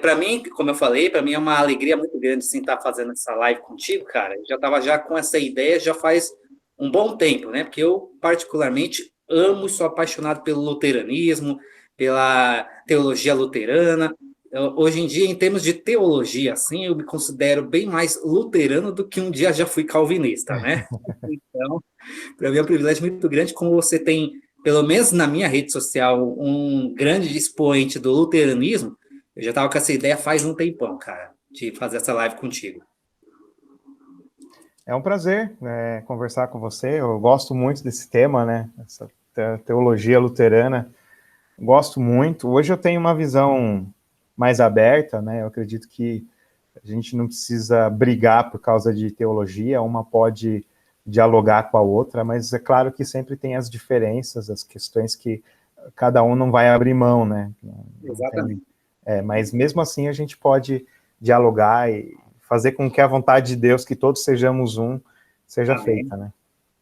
para mim, como eu falei, para mim é uma alegria muito grande sim estar fazendo essa live contigo, cara. Eu já estava já com essa ideia já faz um bom tempo, né? Porque eu particularmente amo e sou apaixonado pelo luteranismo, pela teologia luterana. Hoje em dia, em termos de teologia, assim, eu me considero bem mais luterano do que um dia já fui calvinista, né? Então, para mim é um privilégio muito grande, como você tem, pelo menos na minha rede social, um grande expoente do luteranismo. Eu já estava com essa ideia faz um tempão, cara, de fazer essa live contigo. É um prazer, né, conversar com você. Eu gosto muito desse tema, né? Essa teologia luterana. Gosto muito. Hoje eu tenho uma visão mais aberta, né? Eu acredito que a gente não precisa brigar por causa de teologia, uma pode dialogar com a outra, mas é claro que sempre tem as diferenças, as questões que cada um não vai abrir mão, né? Exatamente. Mas mesmo assim a gente pode dialogar e fazer com que a vontade de Deus, que todos sejamos um, seja Amém. feita, né?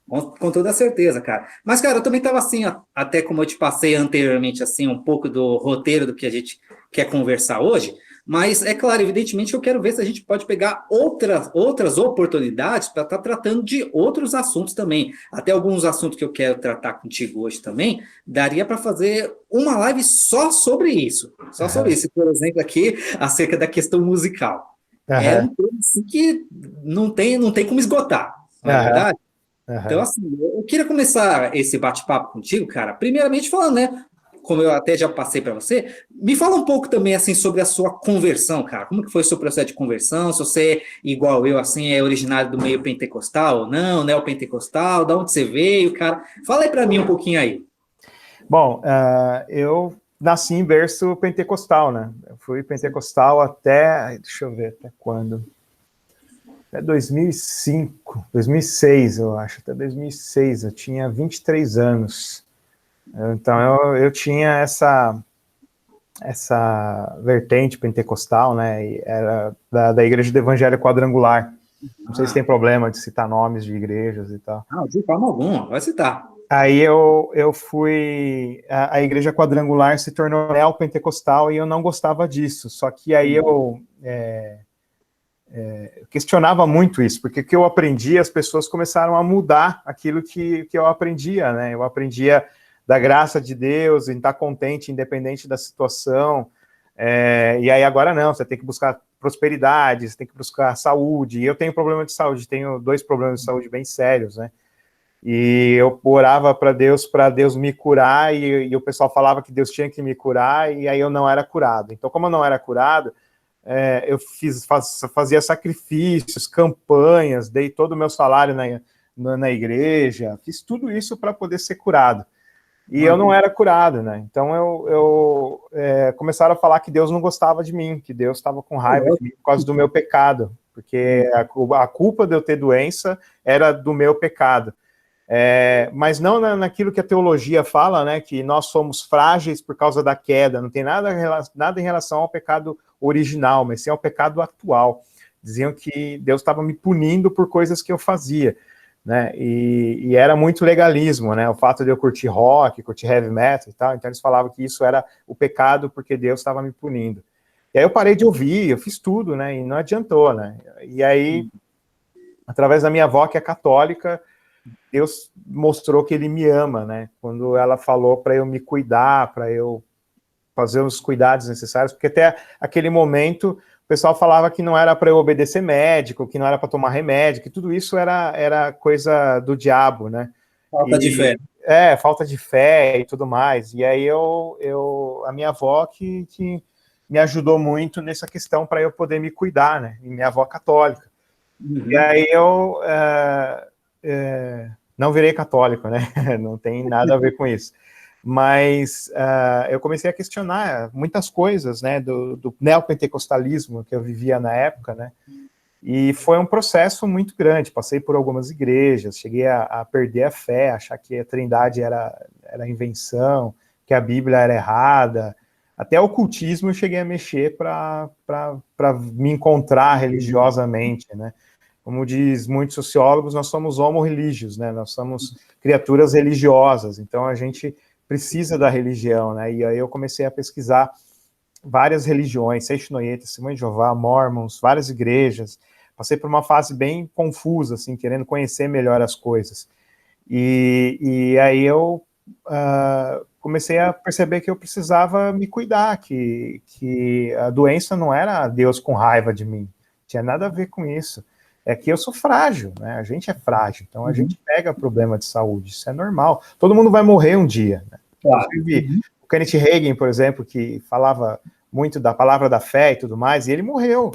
Com toda certeza, cara. Mas, cara, eu também estava assim, até como eu te passei anteriormente, assim, um pouco do roteiro do que a gente quer conversar hoje. Mas, é claro, evidentemente, eu quero ver se a gente pode pegar outras oportunidades para estar tratando de outros assuntos também. Até alguns assuntos que eu quero tratar contigo hoje também, daria para fazer uma live só sobre isso. Só sobre isso. Por exemplo, aqui, acerca da questão musical. É Aham, um tema assim, que não tem como esgotar, não é aham, verdade? Então, aham. assim, eu queria começar esse bate-papo contigo, cara, primeiramente falando, né, como eu até já passei para você, me fala um pouco também, assim, sobre a sua conversão, cara, como que foi o seu processo de conversão, se você, igual eu, assim, é originário do meio pentecostal ou não, neopentecostal, de onde você veio, cara, fala aí para mim um pouquinho aí. Bom, eu nasci em berço pentecostal, né? Eu fui pentecostal até, deixa eu ver, até quando? Até 2005, 2006, eu acho, até 2006, eu tinha 23 anos. Então eu tinha essa vertente pentecostal, né? E era da Igreja do Evangelho Quadrangular. Não sei se tem Ah, problema de citar nomes de igrejas e tal. não, de forma alguma, vai citar. Aí eu fui. A Igreja Quadrangular se tornou neopentecostal e eu não gostava disso. Só que aí eu questionava muito isso, porque o que eu aprendi, as pessoas começaram a mudar aquilo que eu aprendia, né? Eu aprendia da graça de Deus, em estar contente, independente da situação. E aí agora não, você tem que buscar prosperidade, você tem que buscar saúde. E eu tenho problema de saúde, tenho 2 problemas de saúde bem sérios, né? E eu orava para Deus me curar, e o pessoal falava que Deus tinha que me curar, e aí eu não era curado. Então, como eu não era curado, eu fazia sacrifícios, campanhas, dei todo o meu salário na igreja, fiz tudo isso para poder ser curado. E eu não era curado, né? Então começaram a falar que Deus não gostava de mim, que Deus estava com raiva de mim por causa do meu pecado, porque a culpa de eu ter doença era do meu pecado. Mas não naquilo que a teologia fala, né, que nós somos frágeis por causa da queda, não tem nada em relação ao pecado original, mas sim ao pecado atual. Diziam que Deus estava me punindo por coisas que eu fazia, né, e era muito legalismo, né, o fato de eu curtir rock, curtir heavy metal e tal, então eles falavam que isso era o pecado porque Deus estava me punindo. E aí eu parei de ouvir, eu fiz tudo, né, e não adiantou, né, e aí, através da minha avó, que é católica, Deus mostrou que ele me ama, né? Quando ela falou para eu me cuidar, para eu fazer os cuidados necessários, porque até aquele momento o pessoal falava que não era para eu obedecer médico, que não era para tomar remédio, que tudo isso era coisa do diabo, né? Falta de fé. Falta de fé e tudo mais. E aí a minha avó que me ajudou muito nessa questão para eu poder me cuidar, né? E minha avó católica. E aí não virei católico, né? Não tem nada a ver com isso. Mas eu comecei a questionar muitas coisas, né, do neopentecostalismo que eu vivia na época, né? E foi um processo muito grande. Passei por algumas igrejas, cheguei a perder a fé, achar que a Trindade era invenção, que a Bíblia era errada. Até o ocultismo eu cheguei a mexer para me encontrar religiosamente, né? Como diz muitos sociólogos, nós somos homo religiosos, né? Nós somos criaturas religiosas, então a gente precisa da religião, né? E aí eu comecei a pesquisar várias religiões, Seixonoye, Testemunho de Jeová, Mormons, várias igrejas. Passei por uma fase bem confusa, assim, querendo conhecer melhor as coisas. E aí eu comecei a perceber que eu precisava me cuidar, que a doença não era Deus com raiva de mim, tinha nada a ver com isso. É que eu sou frágil, né? A gente é frágil, então a gente pega problema de saúde, isso é normal. Todo mundo vai morrer um dia, né? Claro. Inclusive, o Kenneth Hagin, por exemplo, que falava muito da palavra da fé e tudo mais, e ele morreu.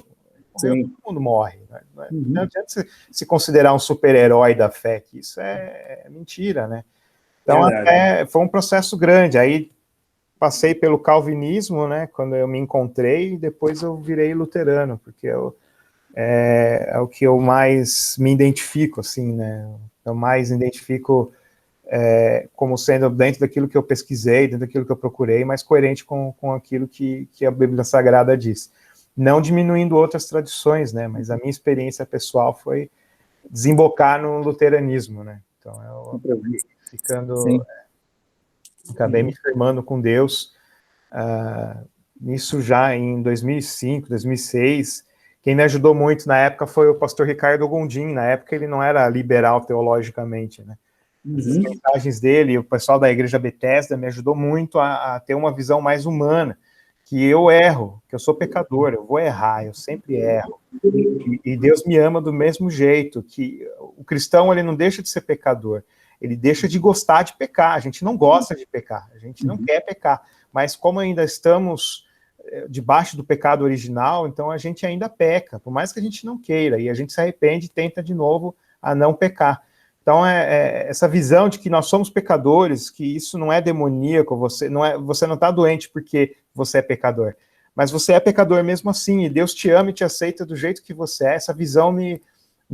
Todo mundo morre. Né? Não adianta se considerar um super-herói da fé, que isso é mentira, né? Então, até foi um processo grande. Aí passei pelo calvinismo, né? Quando eu me encontrei, e depois eu virei luterano, porque é o que eu mais me identifico, assim, né? Eu mais identifico como sendo dentro daquilo que eu pesquisei, dentro daquilo que eu procurei, mais coerente com aquilo que a Bíblia Sagrada diz. Não diminuindo outras tradições, né? Mas a minha experiência pessoal foi desembocar no luteranismo, né? Então, eu acabei me firmando com Deus. Isso já em 2005, 2006. Quem me ajudou muito na época foi o pastor Ricardo Gondim. Na época ele não era liberal teologicamente, né? As mensagens dele, o pessoal da Igreja Bethesda me ajudou muito a ter uma visão mais humana, que eu erro, que eu sou pecador, eu vou errar, eu sempre erro. E Deus me ama do mesmo jeito, que o cristão ele não deixa de ser pecador, ele deixa de gostar de pecar. A gente não gosta de pecar, a gente não quer pecar, mas como ainda estamos debaixo do pecado original, então a gente ainda peca, por mais que a gente não queira, e a gente se arrepende e tenta de novo a não pecar. Então, essa visão de que nós somos pecadores, que isso não é demoníaco, você não está doente porque você é pecador, mas você é pecador mesmo assim, e Deus te ama e te aceita do jeito que você é. Essa visão me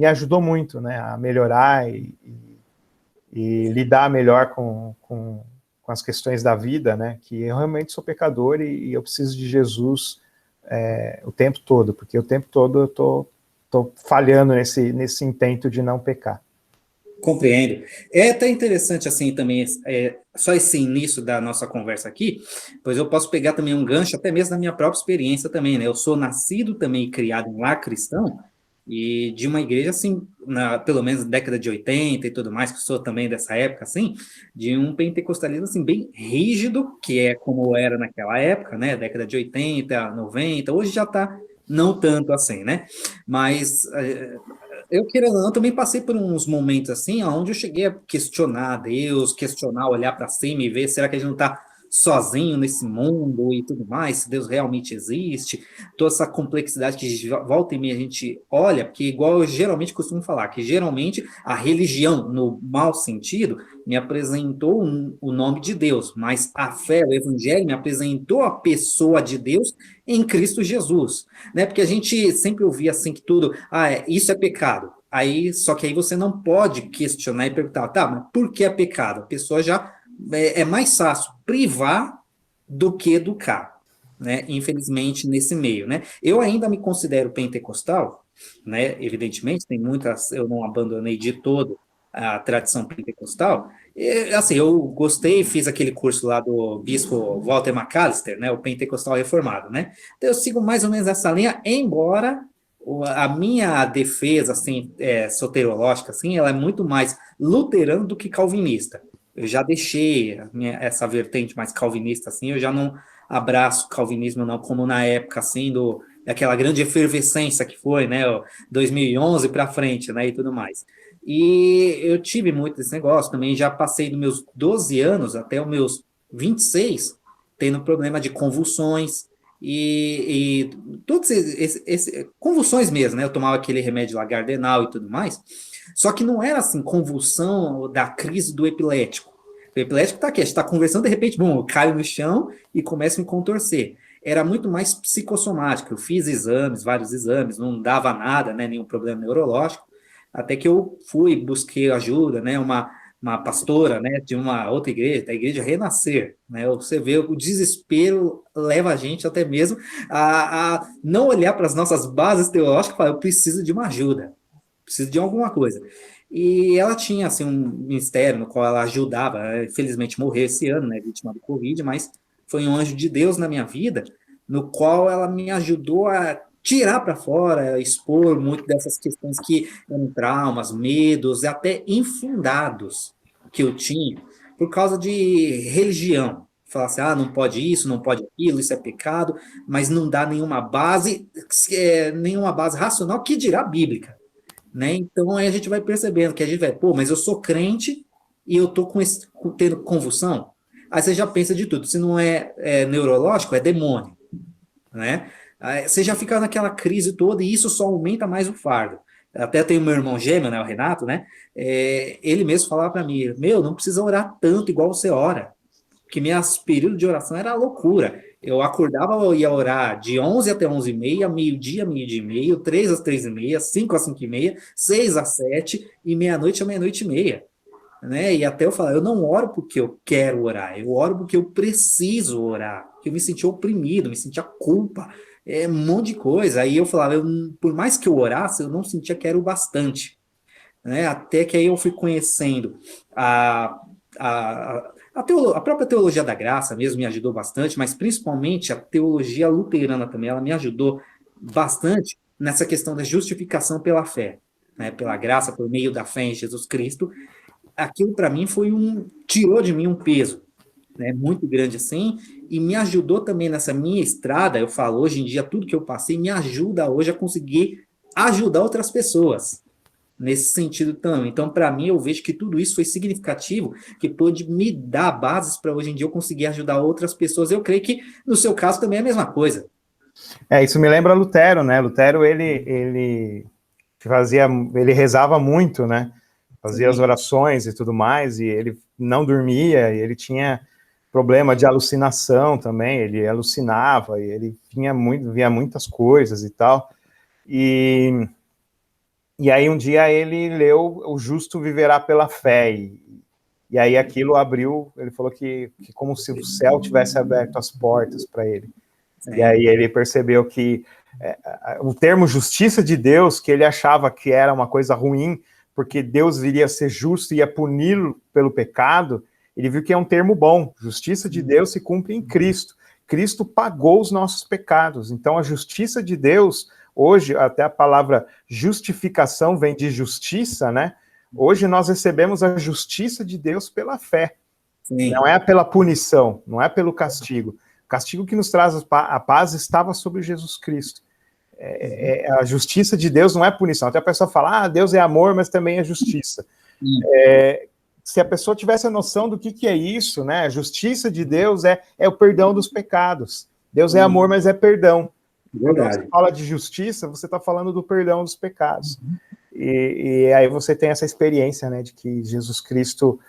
ajudou muito, né, a melhorar e lidar melhor com as questões da vida, né, que eu realmente sou pecador e eu preciso de Jesus o tempo todo, porque o tempo todo eu tô falhando nesse intento de não pecar. Compreendo. É até interessante, assim, também, só esse início da nossa conversa aqui, pois eu posso pegar também um gancho, até mesmo da minha própria experiência também, né? Eu sou nascido também e criado em lar cristão, e de uma igreja, assim, pelo menos década de 80 e tudo mais, que sou também dessa época, assim, de um pentecostalismo, assim, bem rígido, que é como era naquela época, né? Década de 80, 90, hoje já tá não tanto assim, né? Mas eu, querendo ou não, também passei por uns momentos assim, onde eu cheguei a questionar Deus, olhar para cima e ver, será que a gente não está sozinho nesse mundo e tudo mais, se Deus realmente existe, toda essa complexidade que volta e meia a gente olha, porque igual eu geralmente costumo falar, que geralmente a religião, no mau sentido, me apresentou o nome de Deus, mas a fé, o evangelho, me apresentou a pessoa de Deus em Cristo Jesus, né? Porque a gente sempre ouvia assim que tudo, isso é pecado. Aí, só que aí você não pode questionar e perguntar, tá, mas por que é pecado? A pessoa já é mais fácil privar do que educar, né? Infelizmente nesse meio, né? Eu ainda me considero pentecostal, né? Evidentemente, tem muitas, eu não abandonei de todo a tradição pentecostal. E, assim, eu gostei, fiz aquele curso lá do bispo Walter McAllister, né? O pentecostal reformado, né? Então, eu sigo mais ou menos essa linha, embora a minha defesa, assim, soterológica, assim, ela é muito mais luterana do que calvinista. Eu já deixei essa vertente mais calvinista, assim, eu já não abraço o calvinismo, não, como na época, assim, daquela grande efervescência que foi, né, 2011 para frente, né, e tudo mais. E eu tive muito esse negócio também, já passei dos meus 12 anos até os meus 26, tendo problema de convulsões, e todos convulsões mesmo, né? Eu tomava aquele remédio lá, Gardenal e tudo mais. Só que não era assim, convulsão da crise do epilético. O epilético tá aqui, a gente tá conversando, de repente, bom, eu caio no chão e começo a me contorcer. Era muito mais psicossomático. Eu fiz exames, vários exames, não dava nada, né? Nenhum problema neurológico. Até que eu fui, busquei ajuda, né? Uma pastora, né, de uma outra igreja, da igreja Renascer, né? Você vê o desespero leva a gente até mesmo a não olhar para as nossas bases teológicas e falar, eu preciso de uma ajuda, preciso de alguma coisa. E ela tinha assim um ministério no qual ela ajudava, infelizmente morreu esse ano, né, vítima do Covid, mas foi um anjo de Deus na minha vida, no qual ela me ajudou a tirar para fora, expor muito dessas questões que eram traumas, medos, e até infundados que eu tinha por causa de religião. Falar assim, não pode isso, não pode aquilo, isso é pecado, mas não dá nenhuma base racional, que dirá bíblica, né? Então aí a gente vai percebendo que a gente vai, pô, mas eu sou crente e eu tô tendo convulsão. Aí você já pensa de tudo, se não é neurológico, é demônio, né? Aí você já fica naquela crise toda e isso só aumenta mais o fardo. Até tem o meu irmão gêmeo, né, o Renato, né? Ele mesmo falava para mim, não precisa orar tanto igual você ora, que meus períodos de oração era loucura. Eu acordava, eu ia orar de 11 até 11h30, meio-dia, meio-dia e meio, 3 às 3h30, 5 às 5h30, 6 às 7 e meia-noite à meia-noite e meia, né? E até eu falar, eu não oro porque eu quero orar, eu oro porque eu preciso orar, porque eu me sentia oprimido, me sentia culpa, um monte de coisa. Aí eu falava, por mais que eu orasse, eu não sentia que era o bastante, né? Até que aí eu fui conhecendo a própria teologia da graça mesmo me ajudou bastante, mas principalmente a teologia luterana também, ela me ajudou bastante nessa questão da justificação pela fé, né? Pela graça, por meio da fé em Jesus Cristo. Aquilo para mim tirou de mim um peso, né, muito grande assim, e me ajudou também nessa minha estrada. Eu falo, hoje em dia, tudo que eu passei me ajuda hoje a conseguir ajudar outras pessoas, nesse sentido também. Então, para mim, eu vejo que tudo isso foi significativo, que pôde me dar bases para hoje em dia eu conseguir ajudar outras pessoas. Eu creio que, no seu caso, também é a mesma coisa. Isso me lembra Lutero, né? Lutero, ele rezava muito, né? Fazia Sim. as orações e tudo mais, e ele não dormia, e ele tinha problema de alucinação também, ele alucinava, e ele via muitas coisas e tal. E aí um dia ele leu O Justo Viverá pela Fé, e aí aquilo abriu, ele falou que como se o céu tivesse aberto as portas para ele. Sim. E aí ele percebeu que o termo justiça de Deus, que ele achava que era uma coisa ruim, porque Deus viria a ser justo e ia puni-lo pelo pecado, ele viu que é um termo bom. Justiça de Deus se cumpre em Cristo. Cristo pagou os nossos pecados. Então a justiça de Deus, hoje, até a palavra justificação vem de justiça, né? Hoje nós recebemos a justiça de Deus pela fé. Sim. Não é pela punição, não é pelo castigo. O castigo que nos traz a paz estava sobre Jesus Cristo. A justiça de Deus não é punição. Até a pessoa fala, Deus é amor, mas também é justiça. Se a pessoa tivesse a noção do que é isso, né? A justiça de Deus é o perdão dos pecados. Deus é amor, mas é perdão. Verdade. Quando você fala de justiça, você está falando do perdão dos pecados. E aí você tem essa experiência, né, de que Jesus Cristo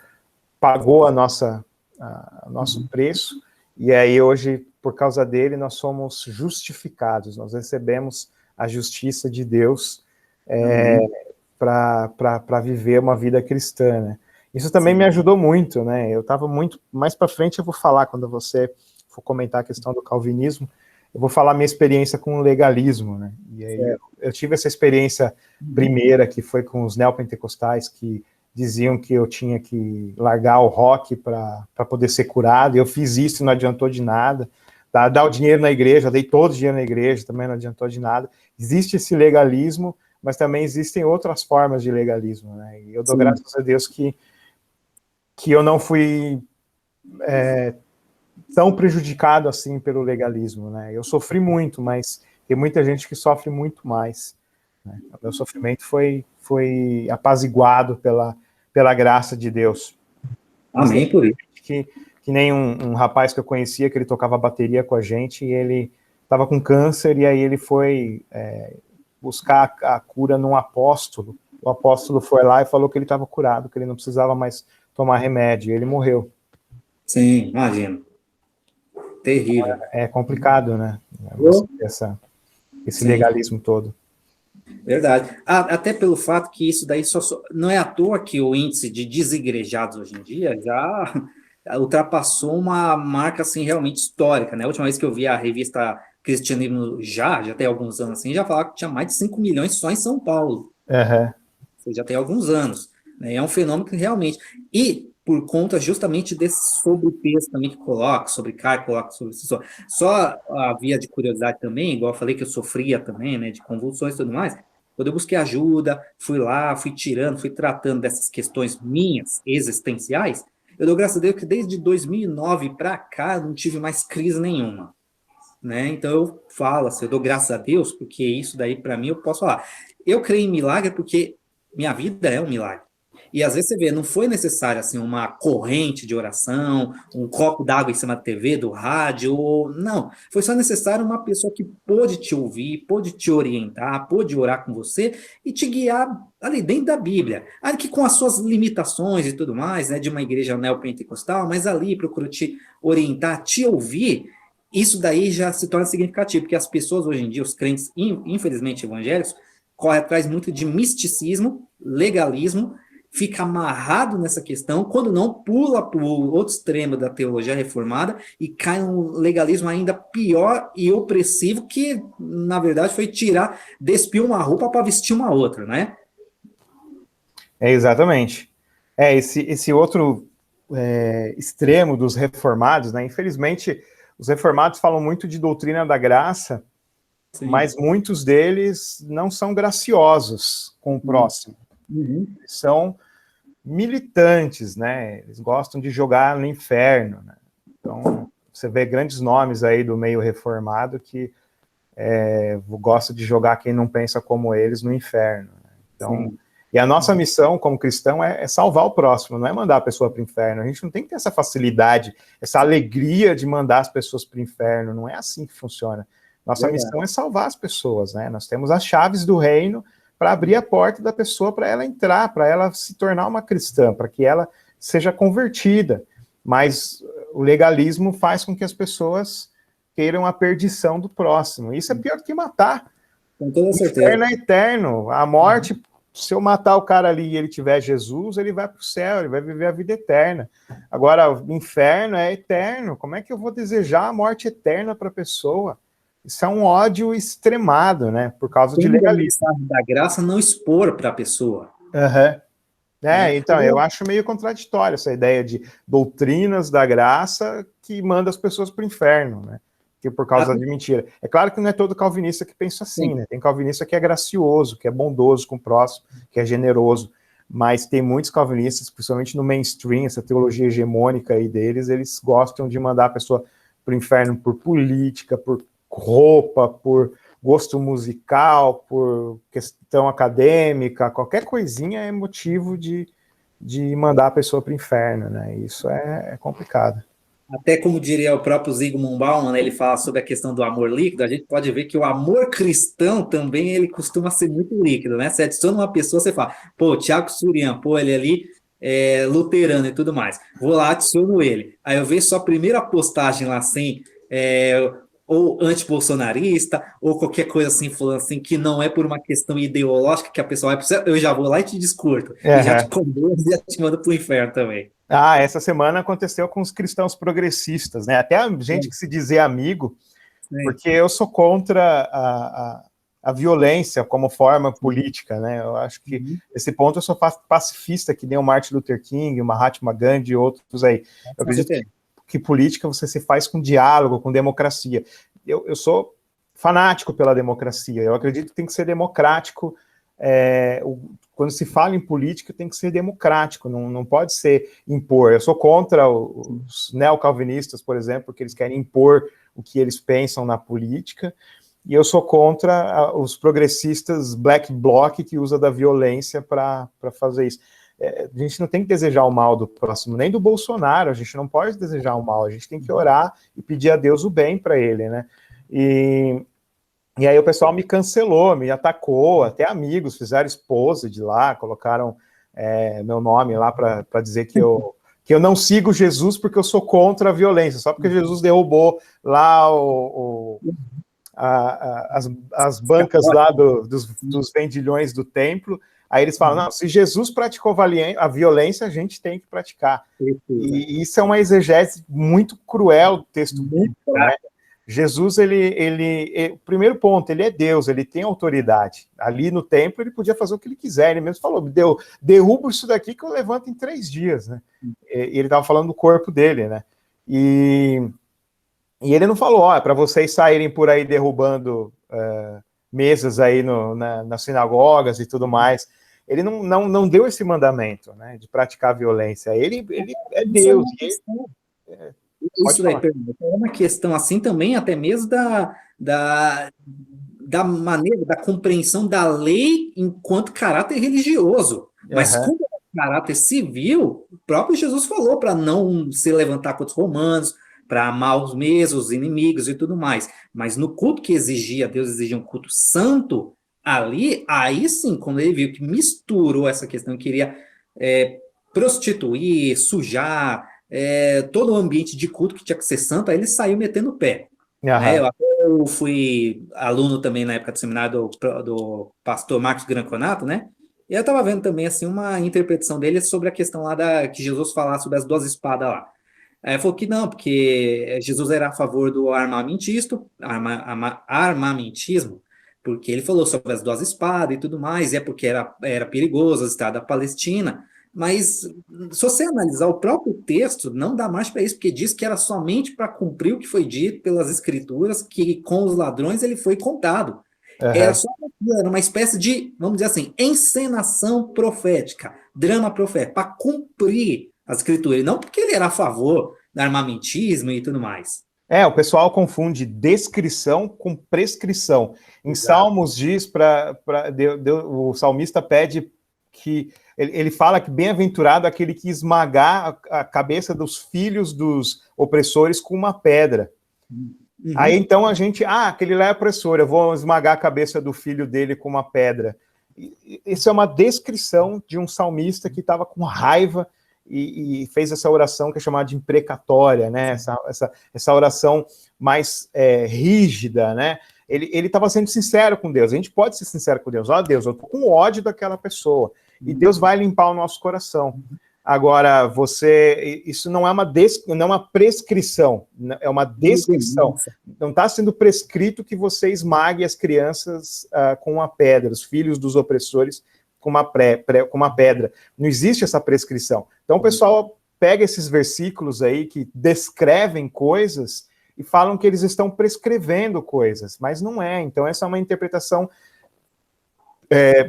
pagou nosso preço, e aí hoje, por causa dele, nós somos justificados, nós recebemos a justiça de Deus para viver uma vida cristã, né? Isso também me ajudou muito, né? Eu estava muito... Mais para frente eu vou falar, quando você for comentar a questão do calvinismo, eu vou falar minha experiência com o legalismo, né? E aí eu tive essa experiência primeira, que foi com os neopentecostais, que diziam que eu tinha que largar o rock para poder ser curado, e eu fiz isso e não adiantou de nada. Dar o dinheiro na igreja, dei todo o dinheiro na igreja, também não adiantou de nada. Existe esse legalismo, mas também existem outras formas de legalismo, né? E eu dou graças a Deus que eu não fui tão prejudicado assim pelo legalismo, né? Eu sofri muito, mas tem muita gente que sofre muito mais, né? O meu sofrimento foi apaziguado pela graça de Deus. Amém, por isso. Que nem um rapaz que eu conhecia, que ele tocava bateria com a gente, e ele estava com câncer, e aí ele foi buscar a cura num apóstolo. O apóstolo foi lá e falou que ele estava curado, que ele não precisava mais tomar remédio, e ele morreu. Sim, imagino. Terrível. É complicado, né? Esse legalismo todo. Verdade. Até pelo fato que isso daí não é à toa que o índice de desigrejados hoje em dia já ultrapassou uma marca assim realmente histórica, né? A última vez que eu vi a revista Cristianismo já tem alguns anos assim, já falava que tinha mais de 5 milhões só em São Paulo. Uhum. Já tem alguns anos, né? É um fenômeno que realmente... E por conta justamente desse sobrepeso também que coloca, sobrecarga, coloca sobre si só. Só a via de curiosidade também, igual eu falei que eu sofria também, né, de convulsões e tudo mais, quando eu busquei ajuda, fui lá, fui tirando, fui tratando dessas questões minhas, existenciais, eu dou graças a Deus que desde 2009 para cá eu não tive mais crise nenhuma, né? Então eu falo assim, eu dou graças a Deus, porque isso daí para mim eu posso falar. Eu creio em milagre porque minha vida é um milagre. E às vezes você vê, não foi necessário assim uma corrente de oração, um copo d'água em cima da TV, do rádio, não. Foi só necessário uma pessoa que pôde te ouvir, pôde te orientar, pôde orar com você e te guiar ali dentro da Bíblia. Aí que com as suas limitações e tudo mais, né, de uma igreja neopentecostal, mas ali procurou te orientar, te ouvir. Isso daí já se torna significativo, porque as pessoas hoje em dia, os crentes, infelizmente evangélicos, correm atrás muito de misticismo, legalismo, fica amarrado nessa questão, quando não, pula para o outro extremo da teologia reformada e cai num legalismo ainda pior e opressivo, que, na verdade, foi tirar, despir uma roupa para vestir uma outra, né? Exatamente. Esse outro extremo dos reformados, né? Infelizmente, os reformados falam muito de doutrina da graça, sim, mas muitos deles não são graciosos com o próximo. Uhum. São militantes, né? Eles gostam de jogar no inferno, né? Então, você vê grandes nomes aí do meio reformado que gostam de jogar quem não pensa como eles no inferno, né? Então, sim. E a nossa missão como cristão é salvar o próximo, não é mandar a pessoa para o inferno. A gente não tem que ter essa facilidade, essa alegria de mandar as pessoas para o inferno. Não é assim que funciona. Nossa missão é salvar as pessoas, né? Nós temos as chaves do reino para abrir a porta da pessoa, para ela entrar, para ela se tornar uma cristã, para que ela seja convertida. Mas o legalismo faz com que as pessoas queiram a perdição do próximo. Isso é pior do que matar. Com toda certeza. O inferno é eterno. A morte, se eu matar o cara ali e ele tiver Jesus, ele vai para o céu, ele vai viver a vida eterna. Agora, o inferno é eterno. Como é que eu vou desejar a morte eterna para a pessoa? Isso é um ódio extremado, né? Por causa de legalismo. Da graça não expor para a pessoa. Uhum. Então, eu acho meio contraditório essa ideia de doutrinas da graça que manda as pessoas para o inferno, né? Que por causa de mentira. É claro que não é todo calvinista que pensa assim, sim, né? Tem calvinista que é gracioso, que é bondoso com o próximo, que é generoso, mas tem muitos calvinistas, principalmente no mainstream, essa teologia hegemônica aí deles, eles gostam de mandar a pessoa para o inferno por política, por roupa, por gosto musical, por questão acadêmica, qualquer coisinha é motivo de mandar a pessoa para o inferno, né? Isso é complicado. Até como diria o próprio Zygmunt Bauman, né, ele fala sobre a questão do amor líquido, a gente pode ver que o amor cristão também ele costuma ser muito líquido, né? Você adiciona uma pessoa, você fala, pô, Tiago Surian, pô, ele ali é luterano e tudo mais. Vou lá, adiciono ele. Aí eu vejo só a primeira postagem lá assim, ou anti-bolsonarista, ou qualquer coisa assim, falando assim, que não é por uma questão ideológica que a pessoa vai pro céu, eu já vou lá e te descurto. E já te condeno e já te mando pro inferno também. Essa semana aconteceu com os cristãos progressistas, né? Até a gente que se dizia amigo, porque eu sou contra a violência como forma política, né? Eu acho que nesse ponto eu sou pacifista, que nem o Martin Luther King, o Mahatma Gandhi e outros aí. Eu acredito que política você se faz com diálogo, com democracia. Eu sou fanático pela democracia, eu acredito que tem que ser democrático. Quando se fala em política, tem que ser democrático, não pode ser impor. Eu sou contra os neocalvinistas, por exemplo, porque eles querem impor o que eles pensam na política, e eu sou contra os progressistas black bloc que usa da violência para fazer isso. A gente não tem que desejar o mal do próximo, nem do Bolsonaro, a gente não pode desejar o mal, a gente tem que orar e pedir a Deus o bem para ele, né? E aí o pessoal me cancelou, me atacou, até amigos fizeram exposed lá, colocaram meu nome lá para dizer que eu não sigo Jesus porque eu sou contra a violência, só porque Jesus derrubou lá as bancas lá dos vendilhões do templo. Aí eles falam, não, se Jesus praticou a violência, a gente tem que praticar. E isso é uma exegese muito cruel do texto bíblico, né? Jesus, primeiro ponto, ele é Deus, ele tem autoridade. Ali no templo, ele podia fazer o que ele quiser, ele mesmo falou, derrubo isso daqui que eu levanto em 3 dias, né? E ele estava falando do corpo dele, né? E ele não falou, ó, para vocês saírem por aí derrubando mesas aí nas sinagogas e tudo mais. Ele não deu esse mandamento, né, de praticar violência. Ele é Deus. Isso daí é uma questão assim também, até mesmo da maneira, da compreensão da lei enquanto caráter religioso. Mas quando é caráter civil, o próprio Jesus falou para não se levantar contra os romanos, para amar os mesmos, os inimigos e tudo mais. Mas no culto que Deus exigia um culto santo, aí sim, quando ele viu que misturou essa questão, queria prostituir, sujar, todo o ambiente de culto que tinha que ser santo, aí ele saiu metendo o pé. Né? Eu fui aluno também na época do seminário do pastor Marcos Granconato, né? E eu estava vendo também assim, uma interpretação dele sobre a questão lá que Jesus falasse sobre as 2 espadas lá. Aí falou que não, porque Jesus era a favor do armamentismo, porque ele falou sobre as 2 espadas e tudo mais, e é porque era perigoso as estradas da Palestina. Mas, se você analisar o próprio texto, não dá mais para isso, porque diz que era somente para cumprir o que foi dito pelas Escrituras, que com os ladrões ele foi contado. Era só era uma espécie de, vamos dizer assim, encenação profética, drama profético, para cumprir as Escrituras, não porque ele era a favor do armamentismo e tudo mais. O pessoal confunde descrição com prescrição. Em Salmos diz, o salmista pede que ele fala que bem-aventurado aquele que esmagar a cabeça dos filhos dos opressores com uma pedra. Aí então a gente, aquele lá é opressor, eu vou esmagar a cabeça do filho dele com uma pedra. Isso é uma descrição de um salmista que estava com raiva e fez essa oração que é chamada de imprecatória, né? Essa oração mais rígida, né? Ele estava sendo sincero com Deus. A gente pode ser sincero com Deus. Ó, Deus, eu estou com ódio daquela pessoa. E Deus vai limpar o nosso coração. Agora, isso não é uma prescrição, é uma descrição. Não está sendo prescrito que você esmague as crianças com uma pedra, os filhos dos opressores com uma pedra. Não existe essa prescrição. Então, o pessoal pega esses versículos aí que descrevem coisas e falam que eles estão prescrevendo coisas, mas não é. Então, essa é uma interpretação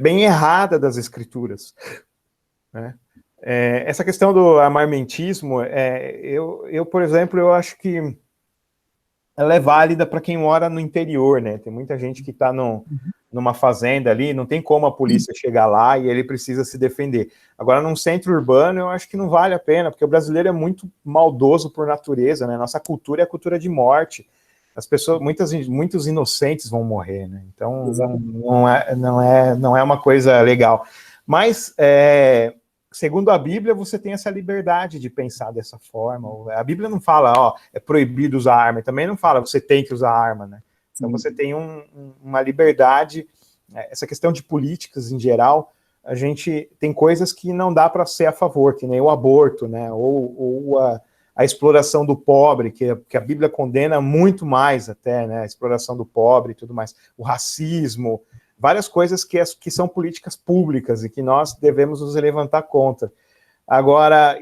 bem errada das Escrituras, né? Essa questão do armamentismo, eu, por exemplo, eu acho que ela é válida para quem mora no interior, né? Tem muita gente que está numa fazenda ali, não tem como a polícia chegar lá e ele precisa se defender. Agora, num centro urbano, eu acho que não vale a pena, porque o brasileiro é muito maldoso por natureza, né? Nossa cultura é a cultura de morte. As pessoas, muitos inocentes vão morrer, né? Então, não é uma coisa legal. Mas, segundo a Bíblia, você tem essa liberdade de pensar dessa forma. A Bíblia não fala, é proibido usar arma, e também não fala, você tem que usar arma, né? Então você tem uma liberdade, essa questão de políticas em geral, a gente tem coisas que não dá para ser a favor, que nem o aborto, né? Ou a exploração do pobre, que a Bíblia condena muito mais até, né? A exploração do pobre e tudo mais. O racismo, várias coisas que são políticas públicas e que nós devemos nos levantar contra. Agora,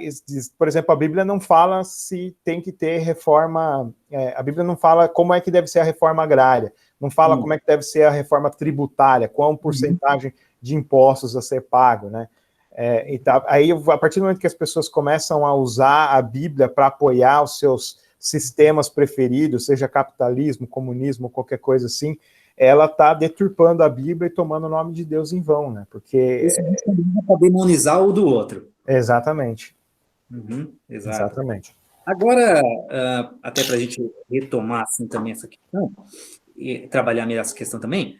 por exemplo, a Bíblia não fala se tem que ter reforma, a Bíblia não fala como é que deve ser a reforma agrária, não fala como é que deve ser a reforma tributária, qual porcentagem de impostos a ser pago, né? Aí, a partir do momento que as pessoas começam a usar a Bíblia para apoiar os seus sistemas preferidos, seja capitalismo, comunismo, qualquer coisa assim, ela está deturpando a Bíblia e tomando o nome de Deus em vão, né? Porque isso é para demonizar o do outro. Exatamente. Exatamente. Agora, até para a gente retomar assim também essa questão e trabalhar melhor essa questão também,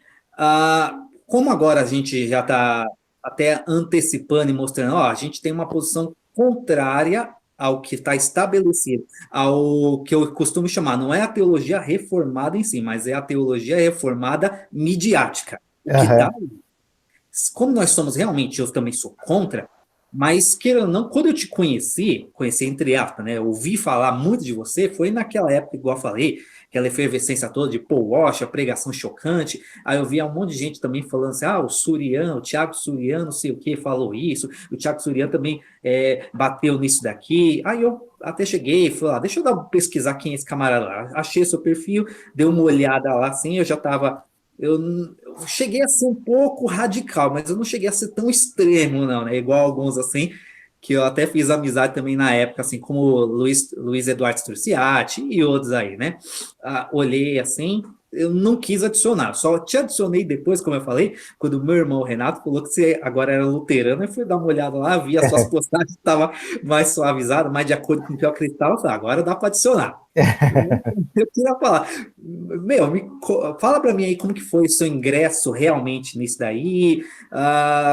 como agora a gente já está até antecipando e mostrando, a gente tem uma posição contrária ao que está estabelecido, ao que eu costumo chamar, não é a teologia reformada em si, mas é a teologia reformada midiática. O que tá, como nós somos realmente, eu também sou contra, Mas, queira ou não, quando eu te conheci entre aspas, né? Ouvi falar muito de você, foi naquela época, igual eu falei, aquela efervescência toda de Paul Washer, a pregação chocante. Aí eu via um monte de gente também falando assim: o Suriano, o Thiago Suriano, não sei o que, falou isso. O Thiago Suriano também bateu nisso daqui. Aí eu até cheguei e falei: deixa eu pesquisar quem é esse camarada lá. Achei seu perfil, dei uma olhada lá assim, eu já estava. Eu cheguei a ser um pouco radical, mas eu não cheguei a ser tão extremo, não, né? Igual alguns assim, que eu até fiz amizade também na época, assim, como o Luiz Eduardo Sturciati e outros aí, né? Olhei assim, eu não quis adicionar, só te adicionei depois, como eu falei, quando meu irmão Renato falou que você agora era luterano, eu fui dar uma olhada lá, vi as suas postagens, estava mais suavizado, mais de acordo com o que eu acreditava, eu falei, agora dá para adicionar. Eu queria falar, fala para mim aí como que foi o seu ingresso realmente nisso daí,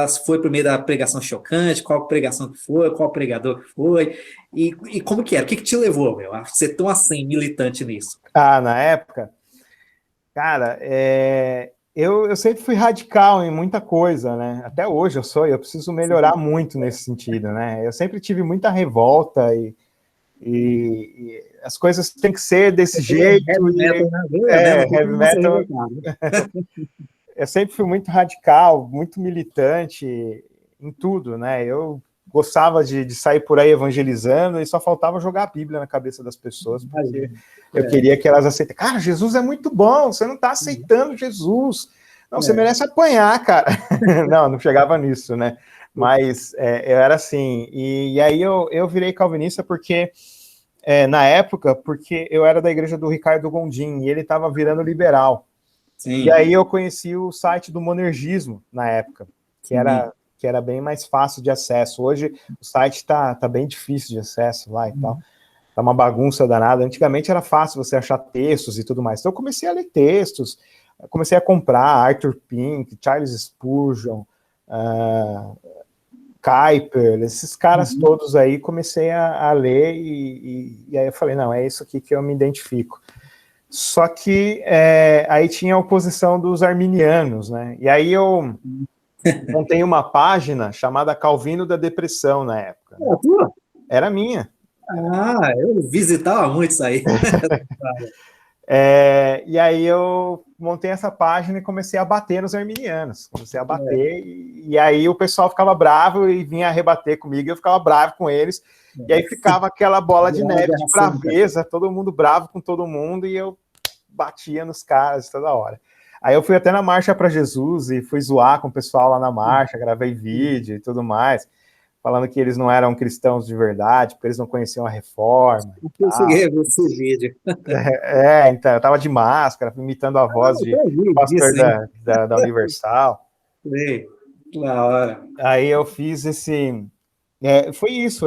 se foi por meio da pregação chocante, qual pregação que foi, qual pregador que foi, e como que era, o que que te levou, a ser tão assim, militante nisso? Na época, cara, eu sempre fui radical em muita coisa, né? Até hoje eu preciso melhorar muito nesse sentido, né? Eu sempre tive muita revolta e as coisas têm que ser desse jeito. Heavy metal, né? Não tem Heavy como não ser metal. revoltado. Eu sempre fui muito radical, muito militante em tudo, né? Eu gostava de sair por aí evangelizando e só faltava jogar a Bíblia na cabeça das pessoas, porque eu queria que elas aceitassem. Cara, Jesus é muito bom, você não está aceitando Jesus. Não, você merece apanhar, cara. Não chegava nisso, né? Mas eu era assim. E aí eu virei calvinista porque, na época, porque eu era da igreja do Ricardo Gondim e ele estava virando liberal. Sim. E aí eu conheci o site do Monergismo na época, que era bem mais fácil de acesso. Hoje o site está bem difícil de acesso lá e tal. Tá uma bagunça danada. Antigamente era fácil você achar textos e tudo mais. Então eu comecei a ler textos, comecei a comprar Arthur Pink, Charles Spurgeon, Kuyper, esses caras todos aí, comecei a ler e aí eu falei, não, é isso aqui que eu me identifico. Só que aí tinha a oposição dos arminianos, né? E aí eu montei uma página chamada Calvino da Depressão na época. Né? Era minha. Eu visitava muito isso aí. E aí eu montei essa página e comecei a bater nos arminianos. Comecei a bater e aí o pessoal ficava bravo e vinha rebater comigo e eu ficava bravo com eles. E aí ficava aquela bola de neve de braveza, todo mundo bravo com todo mundo e eu batia nos caras toda hora. Aí eu fui até na Marcha para Jesus e fui zoar com o pessoal lá na marcha, gravei vídeo e tudo mais, falando que eles não eram cristãos de verdade, porque eles não conheciam a reforma. Eu cheguei a ver esse vídeo. Então, eu tava de máscara, imitando a voz de pastor da Universal. Sim, na hora. Aí eu fiz esse... foi isso,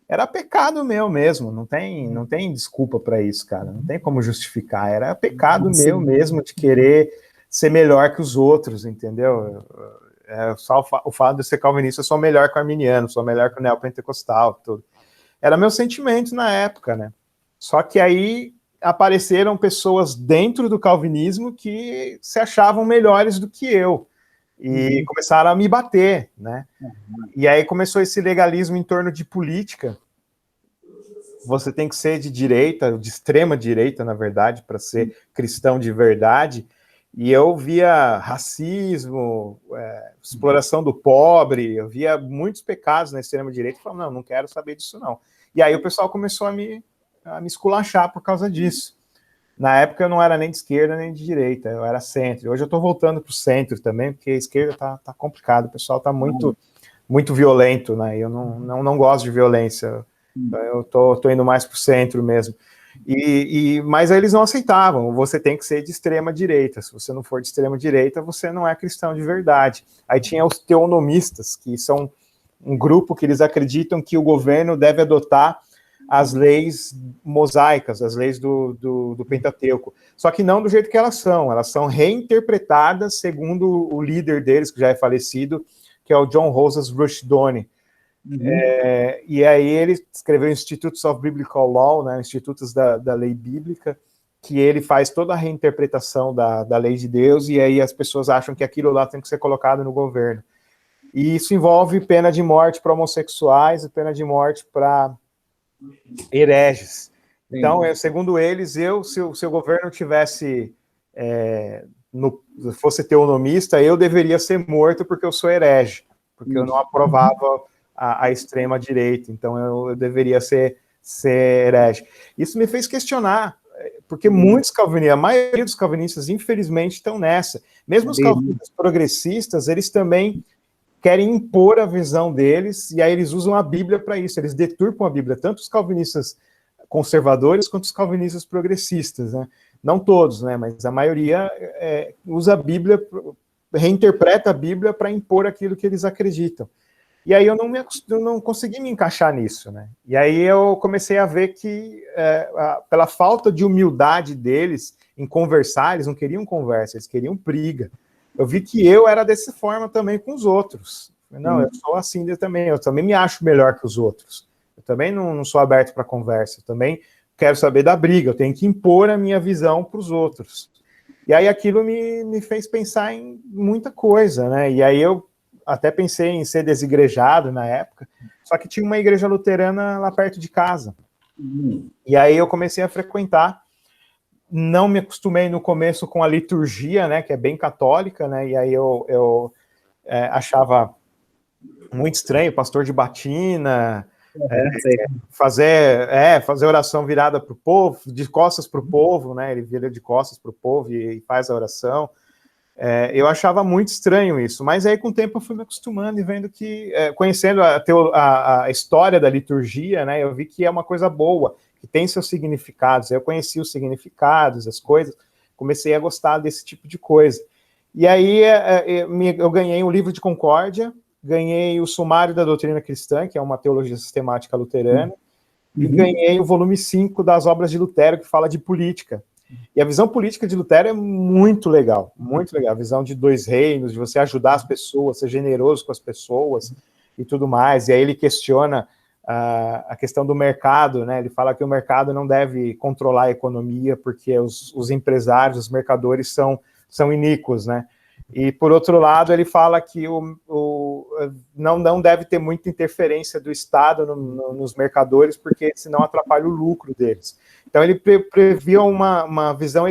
era pecado meu mesmo, não tem desculpa para isso, cara, não tem como justificar, era pecado meu mesmo de querer ser melhor que os outros, entendeu? Só o fato de ser calvinista, eu sou melhor que o arminiano, sou melhor que o neopentecostal, tudo. Era meu sentimento na época, né? Só que aí apareceram pessoas dentro do calvinismo que se achavam melhores do que eu, e começaram a me bater, né? E aí começou esse legalismo em torno de política. Você tem que ser de direita, de extrema direita, na verdade, para ser cristão de verdade. E eu via racismo, exploração do pobre, eu via muitos pecados na extrema direita e falava, não quero saber disso não. E aí o pessoal começou a me esculachar por causa disso. Na época eu não era nem de esquerda nem de direita, eu era centro. Hoje eu estou voltando para o centro também, porque a esquerda tá complicado, o pessoal está muito violento, né? Eu não gosto de violência, eu tô indo mais para o centro mesmo. Mas aí eles não aceitavam, você tem que ser de extrema direita, se você não for de extrema direita, você não é cristão de verdade. Aí tinha os teonomistas, que são um grupo que eles acreditam que o governo deve adotar as leis mosaicas, as leis do Pentateuco. Só que não do jeito que elas são reinterpretadas segundo o líder deles, que já é falecido, que é o John Rosas Rushdoni. E aí ele escreveu Institutes of Biblical Law, né, Institutos da Lei Bíblica, que ele faz toda a reinterpretação da lei de Deus, e aí as pessoas acham que aquilo lá tem que ser colocado no governo. E isso envolve pena de morte para homossexuais e pena de morte para hereges. Então, segundo eles, se o governo tivesse fosse teonomista, eu deveria ser morto porque eu sou herege, porque eu não aprovava a extrema direita, então eu deveria ser herege. Isso me fez questionar, porque muitos calvinistas, a maioria dos calvinistas, infelizmente, estão nessa. Mesmo os calvinistas progressistas, eles também querem impor a visão deles, e aí eles usam a Bíblia para isso, eles deturpam a Bíblia, tanto os calvinistas conservadores quanto os calvinistas progressistas, né? Não todos, né? Mas a maioria usa a Bíblia, reinterpreta a Bíblia para impor aquilo que eles acreditam. E aí eu não consegui me encaixar nisso, né? E aí eu comecei a ver que, pela falta de humildade deles em conversar, eles não queriam conversa, eles queriam briga. Eu vi que eu era dessa forma também com os outros. Não, eu sou assim também, eu também me acho melhor que os outros. Eu também não sou aberto para conversa, eu também quero saber da briga, eu tenho que impor a minha visão para os outros. E aí aquilo me fez pensar em muita coisa, né? E aí eu até pensei em ser desigrejado na época, só que tinha uma igreja luterana lá perto de casa. E aí eu comecei a frequentar. Não me acostumei no começo com a liturgia, né, que é bem católica, né, e aí eu achava muito estranho, pastor de batina, fazer oração virada para o povo, de costas para o povo, né, ele vira de costas para o povo e faz a oração. Eu achava muito estranho isso, mas aí com o tempo eu fui me acostumando e vendo que, conhecendo a história da liturgia, né, eu vi que é uma coisa boa, que tem seus significados. Eu conheci os significados, as coisas, comecei a gostar desse tipo de coisa. E aí eu ganhei um livro de concórdia, ganhei o Sumário da Doutrina Cristã, que é uma teologia sistemática luterana, e ganhei o volume 5 das obras de Lutero, que fala de política. E a visão política de Lutero é muito legal, muito legal. A visão de dois reinos, de você ajudar as pessoas, ser generoso com as pessoas e tudo mais. E aí ele questiona a questão do mercado, né? Ele fala que o mercado não deve controlar a economia porque os empresários, os mercadores são iníquos, né? E, por outro lado, ele fala que não deve ter muita interferência do Estado nos mercadores, porque senão atrapalha o lucro deles. Então, ele previa uma visão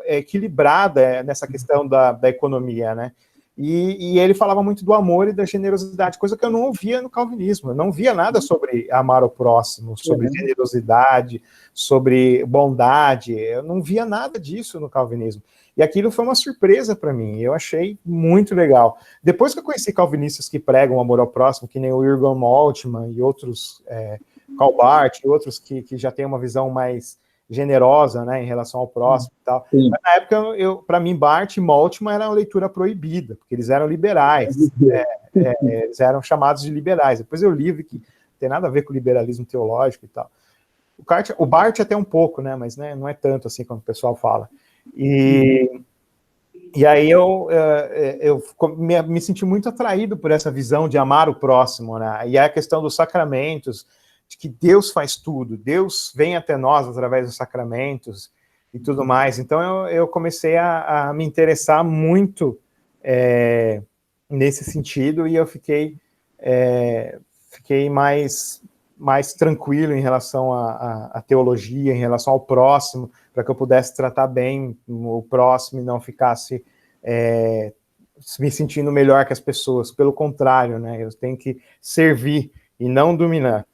equilibrada nessa questão da economia, né? E ele falava muito do amor e da generosidade, coisa que eu não ouvia no calvinismo. Eu não via nada sobre amar o próximo, sobre generosidade, sobre bondade. Eu não via nada disso no calvinismo. E aquilo foi uma surpresa para mim. Eu achei muito legal. Depois que eu conheci calvinistas que pregam o amor ao próximo, que nem o Jürgen Moltmann e outros, Karl Barth e outros que já têm uma visão mais generosa, né, em relação ao próximo e tal. Mas na época, para mim, Barth e Moltmann era uma leitura proibida, porque eles eram liberais, eles eram chamados de liberais. Depois eu li que não tem nada a ver com liberalismo teológico e tal. O Barth até um pouco, né, mas né, não é tanto assim como o pessoal fala. E aí eu me senti muito atraído por essa visão de amar o próximo, né, e a questão dos sacramentos, de que Deus faz tudo, Deus vem até nós através dos sacramentos e tudo mais. Então eu comecei a me interessar muito nesse sentido, e eu fiquei mais tranquilo em relação à teologia, em relação ao próximo, para que eu pudesse tratar bem o próximo e não ficasse me sentindo melhor que as pessoas. Pelo contrário, né? Eu tenho que servir e não dominar.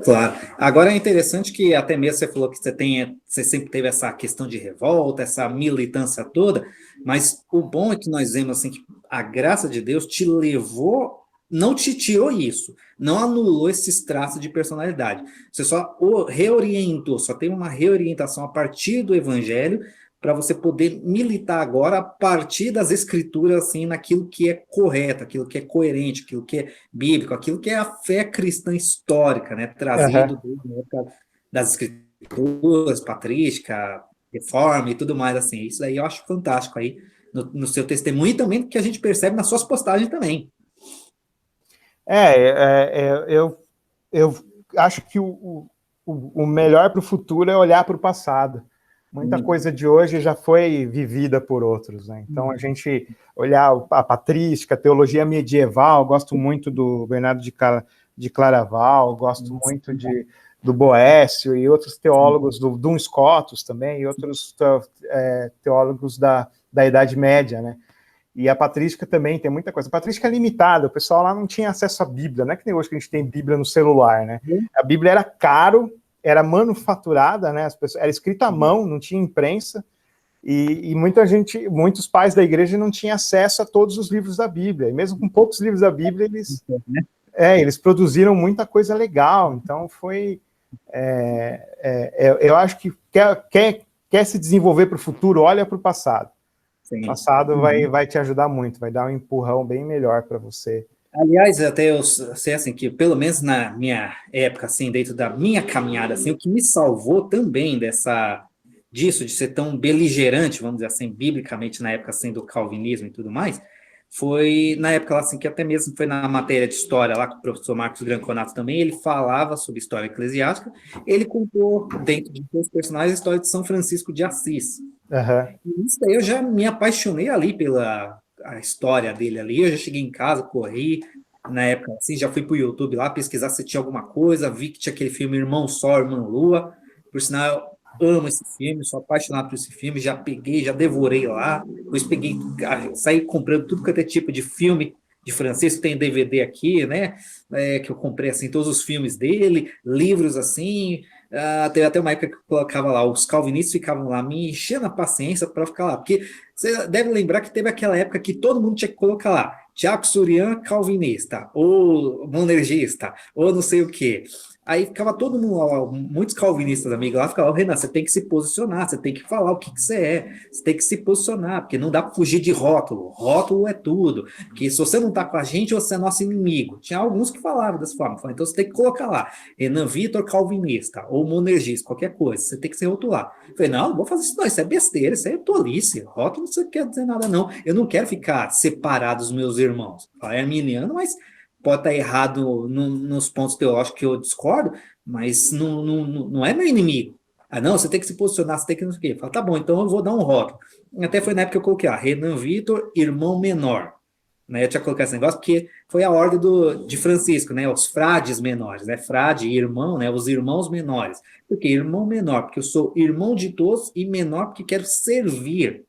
Claro. Agora é interessante que até mesmo você falou que você sempre teve essa questão de revolta, essa militância toda, mas o bom é que nós vemos assim que a graça de Deus te levou, não te tirou isso, não anulou esses traços de personalidade. Você só reorientou, só tem uma reorientação a partir do evangelho, para você poder militar agora a partir das escrituras, assim, naquilo que é correto, aquilo que é coerente, aquilo que é bíblico, aquilo que é a fé cristã histórica, né, trazido das escrituras, patrística, reforma e tudo mais, assim. Isso aí eu acho fantástico aí no seu testemunho, e também que a gente percebe nas suas postagens também. Eu acho que o melhor para o futuro é olhar para o passado. Muita coisa de hoje já foi vivida por outros, né? Então, a gente olhar a patrística, a teologia medieval, gosto muito do Bernardo de Claraval, gosto muito do Boécio e outros teólogos, do Duns Scotus também, e outros teólogos da Idade Média, né? E a patrística também tem muita coisa. A patrística é limitada, o pessoal lá não tinha acesso à Bíblia, não é que nem hoje que a gente tem Bíblia no celular, né? A Bíblia era caro, era manufaturada, né? Era escrita à mão, não tinha imprensa, e muitos pais da igreja não tinham acesso a todos os livros da Bíblia, e mesmo com poucos livros da Bíblia, eles produziram muita coisa legal, então eu acho que quer se desenvolver para o futuro, olha para o passado. Sim. O passado vai te ajudar muito, vai dar um empurrão bem melhor para você. Aliás, até eu sei assim, que pelo menos na minha época, assim, dentro da minha caminhada, assim, o que me salvou também disso, de ser tão beligerante, vamos dizer assim, biblicamente, na época, assim, do calvinismo e tudo mais, foi na época, assim, que até mesmo foi na matéria de história, lá com o professor Marcos Granconato também, ele falava sobre história eclesiástica, ele contou, dentro de seus personagens, a história de São Francisco de Assis. E isso daí eu já me apaixonei ali pela a história dele ali, eu já cheguei em casa, corri, na época assim, já fui pro YouTube lá pesquisar se tinha alguma coisa, vi que tinha aquele filme Irmão Sol, Irmã Lua, por sinal eu amo esse filme, sou apaixonado por esse filme, já peguei, já devorei lá, depois saí comprando tudo que é tipo de filme de Francisco, tem DVD aqui, né, que eu comprei, assim, todos os filmes dele, livros, assim, teve até uma época que eu colocava lá, os calvinistas ficavam lá me enchendo a paciência para ficar lá, porque você deve lembrar que teve aquela época que todo mundo tinha que colocar lá, Tiago Surian calvinista, ou monergista, ou não sei o quê. Aí ficava todo mundo, muitos calvinistas amigos lá, ficavam, Renan, você tem que se posicionar, você tem que falar o que você é, você tem que se posicionar, porque não dá para fugir de rótulo, rótulo é tudo, porque se você não está com a gente, você é nosso inimigo. Tinha alguns que falavam dessa forma, então você tem que colocar lá, Renan Vitor calvinista, ou monergista, qualquer coisa, você tem que se rotular. Eu falei, não vou fazer isso não, isso é besteira, isso é tolice, rótulo não quer dizer nada não, eu não quero ficar separado dos meus irmãos, é arminiano, mas pode estar errado nos pontos teológicos que eu discordo, mas não é meu inimigo. Ah, não, você tem que se posicionar, você tem que não sei o quê. Fala, tá bom, então eu vou dar um rótulo. Até foi na época que eu coloquei, Renan Vitor, irmão menor. Né, eu tinha colocado esse negócio porque foi a ordem de Francisco, né, os frades menores, né, frade e irmão, né, os irmãos menores. Por que irmão menor? Porque eu sou irmão de todos e menor porque quero servir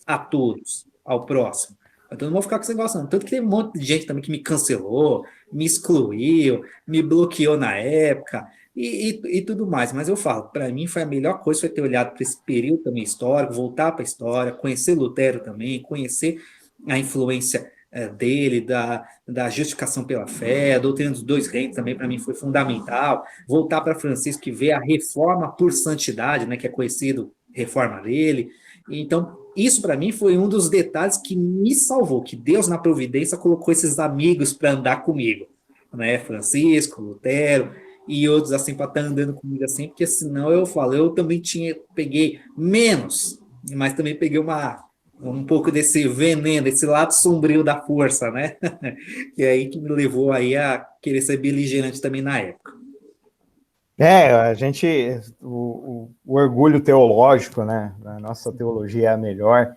a todos, ao próximo. Então não vou ficar com esse negócio não. Tanto que teve um monte de gente também que me cancelou, me excluiu, me bloqueou na época e tudo mais. Mas eu falo, para mim foi a melhor coisa foi ter olhado para esse período também histórico, voltar para a história, conhecer Lutero também, conhecer a influência dele, da justificação pela fé, a doutrina dos dois reinos também para mim foi fundamental. Voltar para Francisco que vê a reforma por santidade, né, que é conhecido reforma dele. Então, isso para mim foi um dos detalhes que me salvou, que Deus na providência colocou esses amigos para andar comigo, né? Francisco, Lutero e outros assim para estar andando comigo assim, porque senão eu falo, eu também peguei menos, mas também peguei um pouco desse veneno, desse lado sombrio da força, né? E aí que me levou aí a querer ser beligerante também na época. A gente, o orgulho teológico, né? A nossa teologia é a melhor.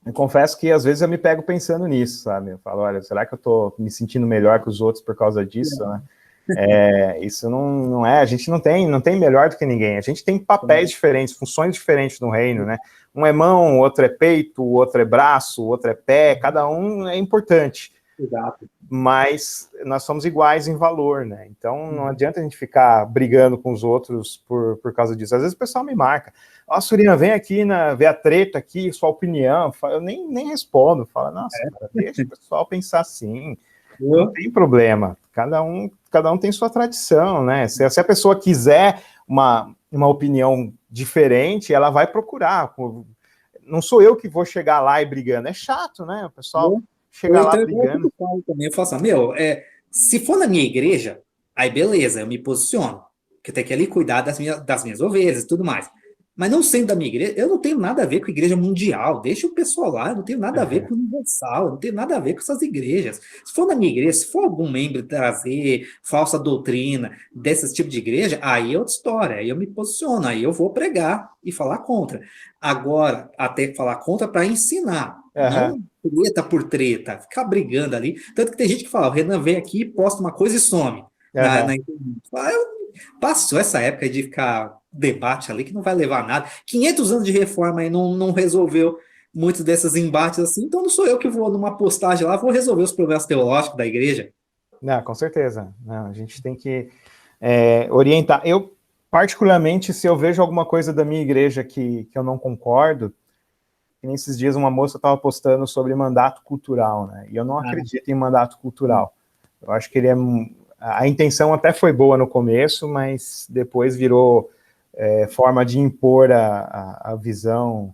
Eu confesso que às vezes eu me pego pensando nisso, sabe? Eu falo, olha, será que eu tô me sentindo melhor que os outros por causa disso, né? Isso não é, a gente não tem melhor do que ninguém, a gente tem papéis diferentes, funções diferentes no reino, né? Um é mão, o outro é peito, o outro é braço, o outro é pé, cada um é importante. Exato. Mas nós somos iguais em valor, né? Então não adianta a gente ficar brigando com os outros por causa disso. Às vezes o pessoal me marca, Surina, vem aqui ver a treta aqui, sua opinião. Eu nem respondo, falo, nossa, cara, deixa o pessoal pensar assim, não tem problema, cada um tem sua tradição, né? Se a pessoa quiser uma opinião diferente, ela vai procurar. Não sou eu que vou chegar lá e brigando, é chato, né? O pessoal chegar lá brigando. Eu falo assim, se for na minha igreja, aí beleza, eu me posiciono, que eu tenho que ali cuidar das minhas ovelhas e tudo mais. Mas não sendo da minha igreja, eu não tenho nada a ver com a igreja mundial, deixa o pessoal lá, eu não tenho nada a ver com o universal, eu não tenho nada a ver com essas igrejas. Se for na minha igreja, se for algum membro trazer falsa doutrina desse tipo de igreja, aí é outra história, aí eu me posiciono, aí eu vou pregar e falar contra. Agora, até falar contra para ensinar, Aham, não treta por treta, ficar brigando ali. Tanto que tem gente que fala, o Renan vem aqui, posta uma coisa e some na aham. internet. Passou essa época de ficar debate ali que não vai levar a nada. 500 anos de reforma aí não resolveu muitos desses embates assim, então não sou eu que vou numa postagem lá, vou resolver os problemas teológicos da igreja. Não, com certeza. Não, a gente tem que orientar. Eu, particularmente, se eu vejo alguma coisa da minha igreja que eu não concordo, que nesses dias uma moça estava postando sobre mandato cultural, né? E eu não Ah, acredito em mandato cultural. Eu acho que ele é. A intenção até foi boa no começo, mas depois virou forma de impor a visão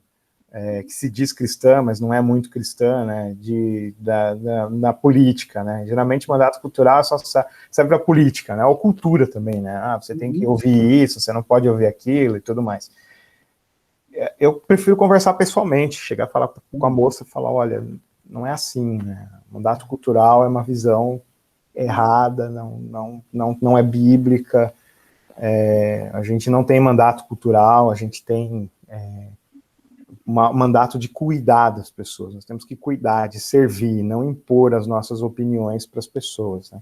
que se diz cristã, mas não é muito cristã, né, na política, né, geralmente mandato cultural só serve para política, né, ou cultura também, né, você tem que uhum. ouvir isso, você não pode ouvir aquilo e tudo mais. Eu prefiro conversar pessoalmente, chegar a falar com a moça e falar, olha, não é assim, né, mandato cultural é uma visão errada, não é bíblica, a gente não tem mandato cultural, a gente tem mandato de cuidar das pessoas. Nós temos que cuidar, de servir, não impor as nossas opiniões para as pessoas, né?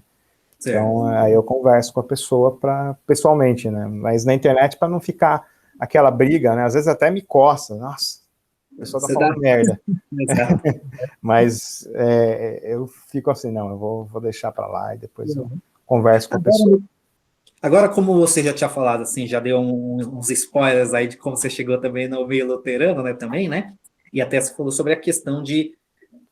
Certo. Então, aí eu converso com a pessoa pessoalmente, né? Mas na internet, para não ficar aquela briga, né? Às vezes até me coça. Nossa, a pessoa tá Você dá. falando merda. Exato. Mas eu fico assim, não, eu vou deixar para lá e depois eu converso com a pessoa. Agora, agora, como você já tinha falado, assim, já deu uns spoilers aí de como você chegou também no meio luterano, né, também, né? E até você falou sobre a questão de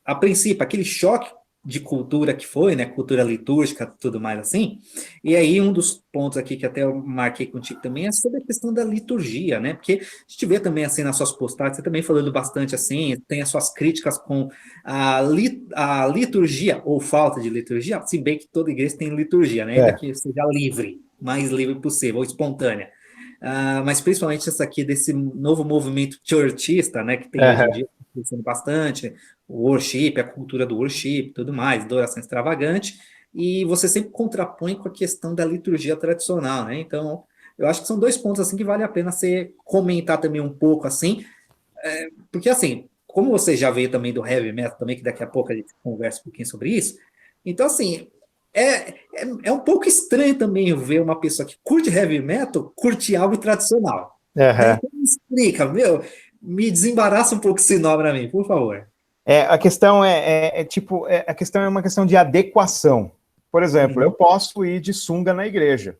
a princípio, aquele choque de cultura que foi, né, cultura litúrgica, tudo mais assim. E aí um dos pontos aqui que até eu marquei contigo também é sobre a questão da liturgia, né? Porque a gente vê também assim nas suas postagens, você também falando bastante assim, tem as suas críticas com a liturgia ou falta de liturgia, se bem que toda igreja tem liturgia, né? Ainda É, que seja livre, mais livre possível, ou espontânea. Mas principalmente essa aqui desse novo movimento churchista, né, que tem hoje em é, dia, crescendo bastante, o worship, a cultura do worship, tudo mais, adoração extravagante, e você sempre contrapõe com a questão da liturgia tradicional, né? Então, eu acho que são dois pontos assim que vale a pena você comentar também um pouco assim, porque assim, como você já veio também do heavy metal também, que daqui a pouco a gente conversa um pouquinho sobre isso, então assim, é um pouco estranho também ver uma pessoa que curte heavy metal curte algo tradicional, né? é, Então me explica, meu, me desembaraça um pouco esse nó para mim, por favor. a questão a questão é uma questão de adequação. Por exemplo, eu Uhum. posso ir de sunga na igreja.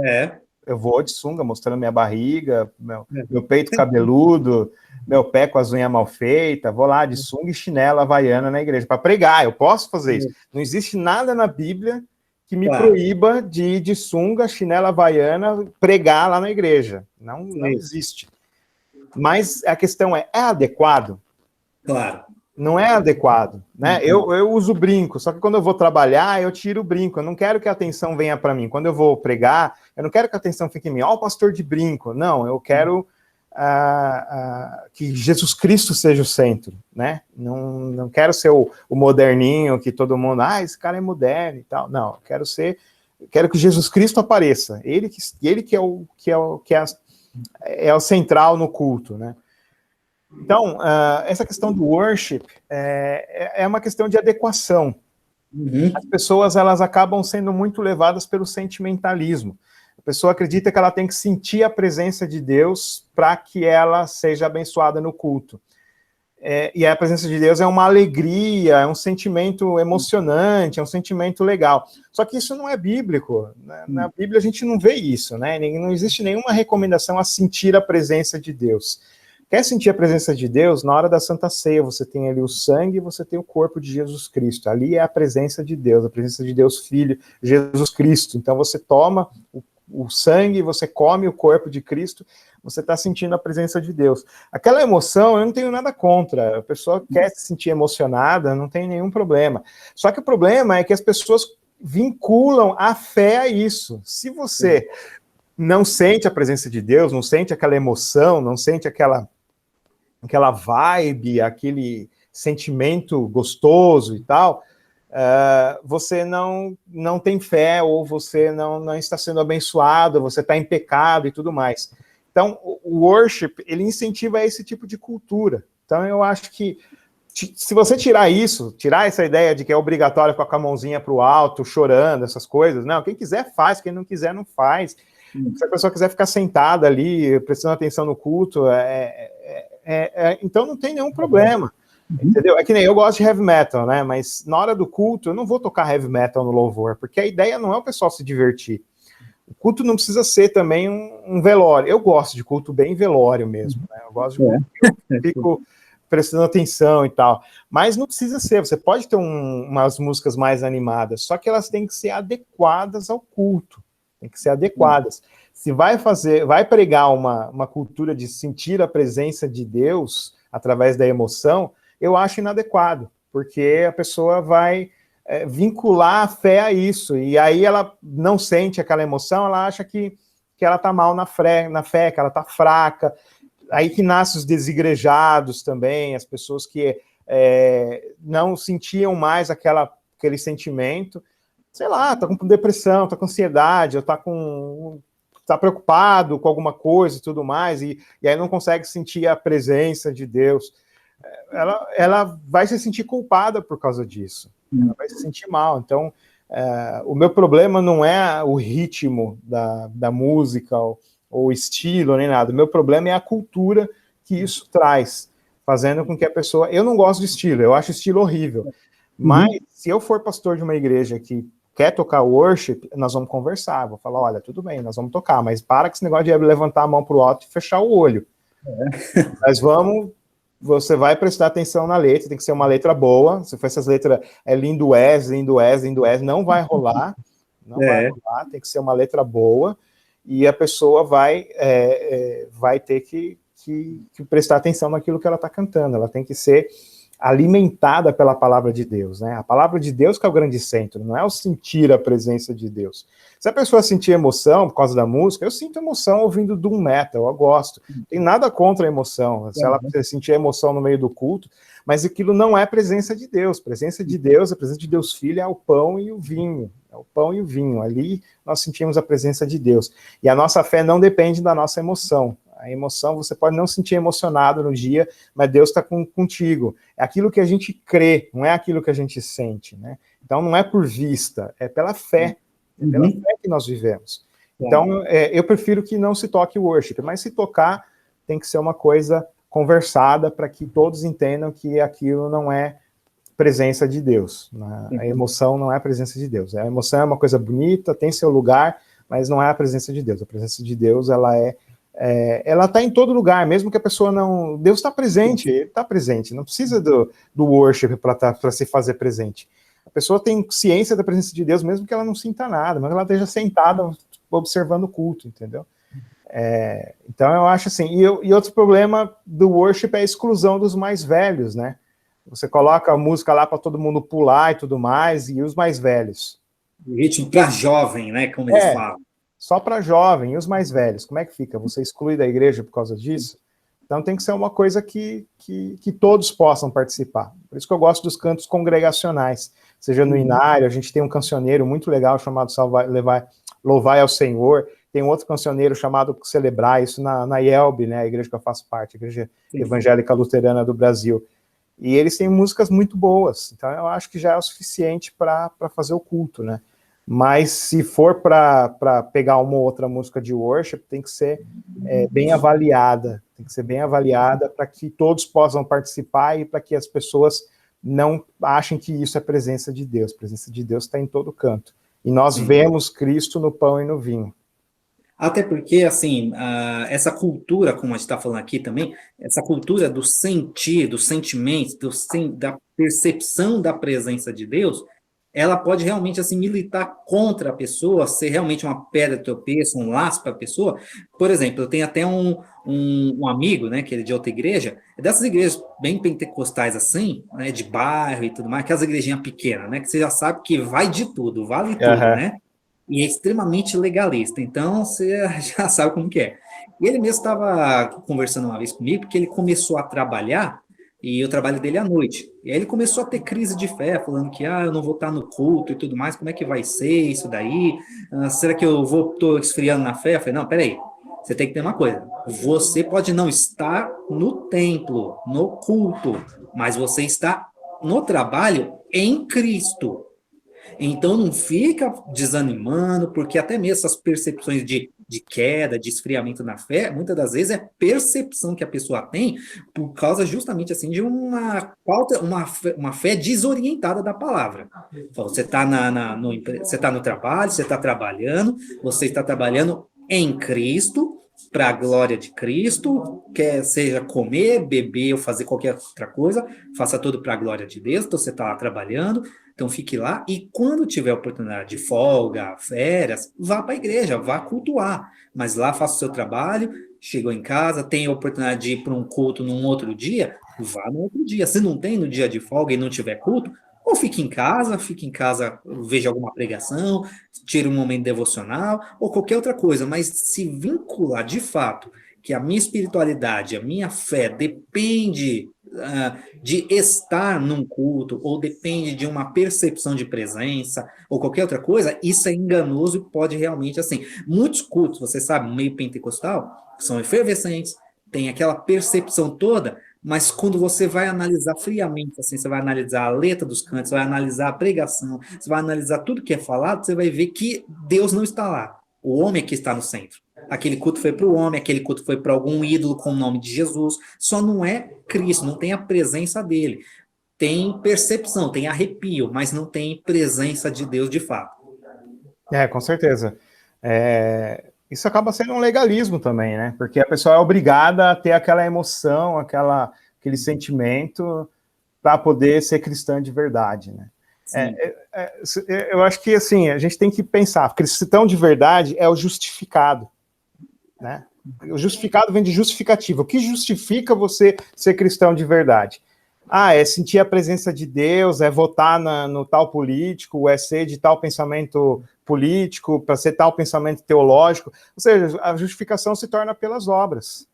É. Eu vou de sunga, mostrando minha barriga, meu peito cabeludo, meu pé com as unhas mal feitas, vou lá de sunga e chinela havaiana na igreja, para pregar, eu posso fazer isso. Não existe nada na Bíblia que me Claro, proíba de ir de sunga, chinela havaiana, pregar lá na igreja. Não sim, existe. Mas a questão é adequado? claro. Não é adequado, né? Uhum. Eu uso brinco, só que quando eu vou trabalhar, eu tiro o brinco. Eu não quero que a atenção venha para mim. Quando eu vou pregar, eu não quero que a atenção fique em mim. Ó, o pastor de brinco. Não, eu quero que Jesus Cristo seja o centro, né? Não quero ser o moderninho que todo mundo, esse cara é moderno e tal. Não, quero que Jesus Cristo apareça. Ele que é o central no culto, né? Então, essa questão do worship é uma questão de adequação. As Uhum. pessoas elas acabam sendo muito levadas pelo sentimentalismo. A pessoa acredita que ela tem que sentir a presença de Deus para que ela seja abençoada no culto. E a presença de Deus é uma alegria, é um sentimento emocionante, é um sentimento legal. Só que isso não é bíblico. Na Bíblia a gente não vê isso, né? Não existe nenhuma recomendação a sentir a presença de Deus. Quer sentir a presença de Deus? Na hora da Santa Ceia, você tem ali o sangue e você tem o corpo de Jesus Cristo. Ali é a presença de Deus, a presença de Deus Filho, Jesus Cristo. Então você toma o sangue, você come o corpo de Cristo, você está sentindo a presença de Deus. Aquela emoção, eu não tenho nada contra. A pessoa quer se sentir emocionada, não tem nenhum problema. Só que o problema é que as pessoas vinculam a fé a isso. Se você não sente a presença de Deus, não sente aquela emoção, não sente aquela vibe, aquele sentimento gostoso e tal, você não tem fé, ou você não está sendo abençoado, você está em pecado e tudo mais. Então, o worship, ele incentiva esse tipo de cultura. Então, eu acho que se você tirar essa ideia de que é obrigatório ficar com a mãozinha para o alto, chorando, essas coisas, não, quem quiser faz, quem não quiser não faz. Se a pessoa quiser ficar sentada ali, prestando atenção no culto, então não tem nenhum problema, entendeu? É que nem eu gosto de heavy metal, né, mas na hora do culto eu não vou tocar heavy metal no louvor, porque a ideia não é o pessoal se divertir. O culto não precisa ser também um velório. Eu gosto de culto bem velório mesmo, né? Eu gosto de culto que eu fico prestando atenção e tal. Mas não precisa ser. Você pode ter umas músicas mais animadas, só que elas têm que ser adequadas ao culto. Tem que ser adequadas. Se vai pregar uma cultura de sentir a presença de Deus através da emoção, eu acho inadequado, porque a pessoa vai vincular a fé a isso, e aí ela não sente aquela emoção, ela acha que ela está mal na fé, que ela está fraca, aí que nascem os desigrejados também, as pessoas que não sentiam mais aquele sentimento, sei lá, tá com depressão, tá com ansiedade, ou tá preocupado com alguma coisa e tudo mais, e aí não consegue sentir a presença de Deus. Ela vai se sentir culpada por causa disso. Ela vai se sentir mal. Então, o meu problema não é o ritmo da música, ou o estilo, nem nada. O meu problema é a cultura que isso traz, fazendo com que a pessoa... Eu não gosto de estilo, eu acho estilo horrível. Mas, se eu for pastor de uma igreja que quer tocar worship, nós vamos conversar. Vou falar, olha, tudo bem, nós vamos tocar, mas para com esse negócio de levantar a mão para o alto e fechar o olho. Mas você vai prestar atenção na letra, tem que ser uma letra boa. Se for essas letras, lindo és, não vai rolar. Não vai rolar, tem que ser uma letra boa, e a pessoa vai ter que prestar atenção naquilo que ela está cantando. Ela tem que ser alimentada pela palavra de Deus, né? A palavra de Deus que é o grande centro, não é o sentir a presença de Deus. Se a pessoa sentir emoção por causa da música, eu sinto emoção ouvindo doom metal, eu gosto. Não tem nada contra a emoção. Se ela sentir emoção no meio do culto, mas aquilo não é presença de Deus. Presença de Deus, a presença de Deus Filho é o pão e o vinho. É o pão e o vinho. Ali nós sentimos a presença de Deus. E a nossa fé não depende da nossa emoção. A emoção, você pode não se sentir emocionado no dia, mas Deus está contigo. É aquilo que a gente crê, não é aquilo que a gente sente, né? Então, não é por vista, é pela fé. É pela fé que nós vivemos. Então, eu prefiro que não se toque o worship, mas se tocar, tem que ser uma coisa conversada para que todos entendam que aquilo não é presença de Deus. A emoção não é a presença de Deus. A emoção é uma coisa bonita, tem seu lugar, mas não é a presença de Deus. A presença de Deus, ela está em todo lugar, mesmo que a pessoa não... Deus está presente, ele está presente, não precisa do worship para se fazer presente. A pessoa tem ciência da presença de Deus, mesmo que ela não sinta nada, mas ela esteja sentada observando o culto, entendeu? Então eu acho assim, e outro problema do worship é a exclusão dos mais velhos, né? Você coloca a música lá para todo mundo pular e tudo mais, e os mais velhos? O ritmo para jovem, né, como eles falam. Só para jovem, e os mais velhos, como é que fica? Você exclui da igreja por causa disso? Então tem que ser uma coisa que todos possam participar. Por isso que eu gosto dos cantos congregacionais. Seja no Inário, a gente tem um cancioneiro muito legal chamado Louvai ao Senhor, tem um outro cancioneiro chamado Celebrar, isso na IELB, né, a igreja que eu faço parte, a Igreja Evangélica Luterana do Brasil. E eles têm músicas muito boas, então eu acho que já é o suficiente para fazer o culto, né? Mas se for para pegar uma ou outra música de worship, tem que ser bem avaliada, para que todos possam participar e para que as pessoas não achem que isso é presença de Deus. A presença de Deus está em todo canto. E nós vemos Cristo no pão e no vinho. Até porque, assim, essa cultura, como a gente está falando aqui também, essa cultura do sentir, dos sentimentos, da percepção da presença de Deus, ela pode realmente, assim, militar contra a pessoa, ser realmente uma pedra de tropeço, um laço para a pessoa. Por exemplo, eu tenho até um amigo, né, que ele é de outra igreja, dessas igrejas bem pentecostais assim, né, de bairro e tudo mais, aquelas igrejinhas pequenas, né, que você já sabe que vai de tudo, vale tudo, né? e é extremamente legalista, então você já sabe como que é. E ele mesmo estava conversando uma vez comigo, porque ele começou a trabalhar, e o trabalho dele é à noite. E aí ele começou a ter crise de fé, falando que, eu não vou estar no culto e tudo mais, como é que vai ser isso daí? Será que eu tô esfriando na fé? Eu falei, não, peraí, você tem que ter uma coisa, você pode não estar no templo, no culto, mas você está no trabalho em Cristo. Então não fica desanimando, porque até mesmo essas percepções de queda, de esfriamento na fé, muitas das vezes é percepção que a pessoa tem por causa justamente assim de uma falta, uma fé desorientada da palavra. Então, você está você tá no trabalho, você está trabalhando, você está trabalhando em Cristo, para a glória de Cristo, quer seja comer, beber ou fazer qualquer outra coisa, faça tudo para a glória de Deus, então você está lá trabalhando, então fique lá e quando tiver oportunidade de folga, férias, vá para a igreja, vá cultuar. Mas lá faça o seu trabalho, chegou em casa, tem a oportunidade de ir para um culto num outro dia, vá no outro dia. Se não tem no dia de folga e não tiver culto, ou fique em casa, veja alguma pregação, tire um momento devocional, ou qualquer outra coisa, mas se vincular de fato que a minha espiritualidade, a minha fé depende de estar num culto, ou depende de uma percepção de presença, ou qualquer outra coisa, isso é enganoso e pode realmente, assim, muitos cultos, você sabe, no meio pentecostal, são efervescentes, tem aquela percepção toda, mas quando você vai analisar friamente, assim, você vai analisar a letra dos cantos, você vai analisar a pregação, você vai analisar tudo que é falado, você vai ver que Deus não está lá. O homem é que está no centro. Aquele culto foi para o homem, aquele culto foi para algum ídolo com o nome de Jesus. Só não é Cristo, não tem a presença dele. Tem percepção, tem arrepio, mas não tem presença de Deus de fato. Com certeza. Isso acaba sendo um legalismo também, né? Porque a pessoa é obrigada a ter aquela emoção, aquele sentimento para poder ser cristã de verdade, né? Eu acho que, assim, a gente tem que pensar, cristão de verdade é o justificado, né? O justificado vem de justificativa. O que justifica você ser cristão de verdade? É sentir a presença de Deus, é votar no tal político, é ser de tal pensamento político, para ser tal pensamento teológico. Ou seja, a justificação se torna pelas obras.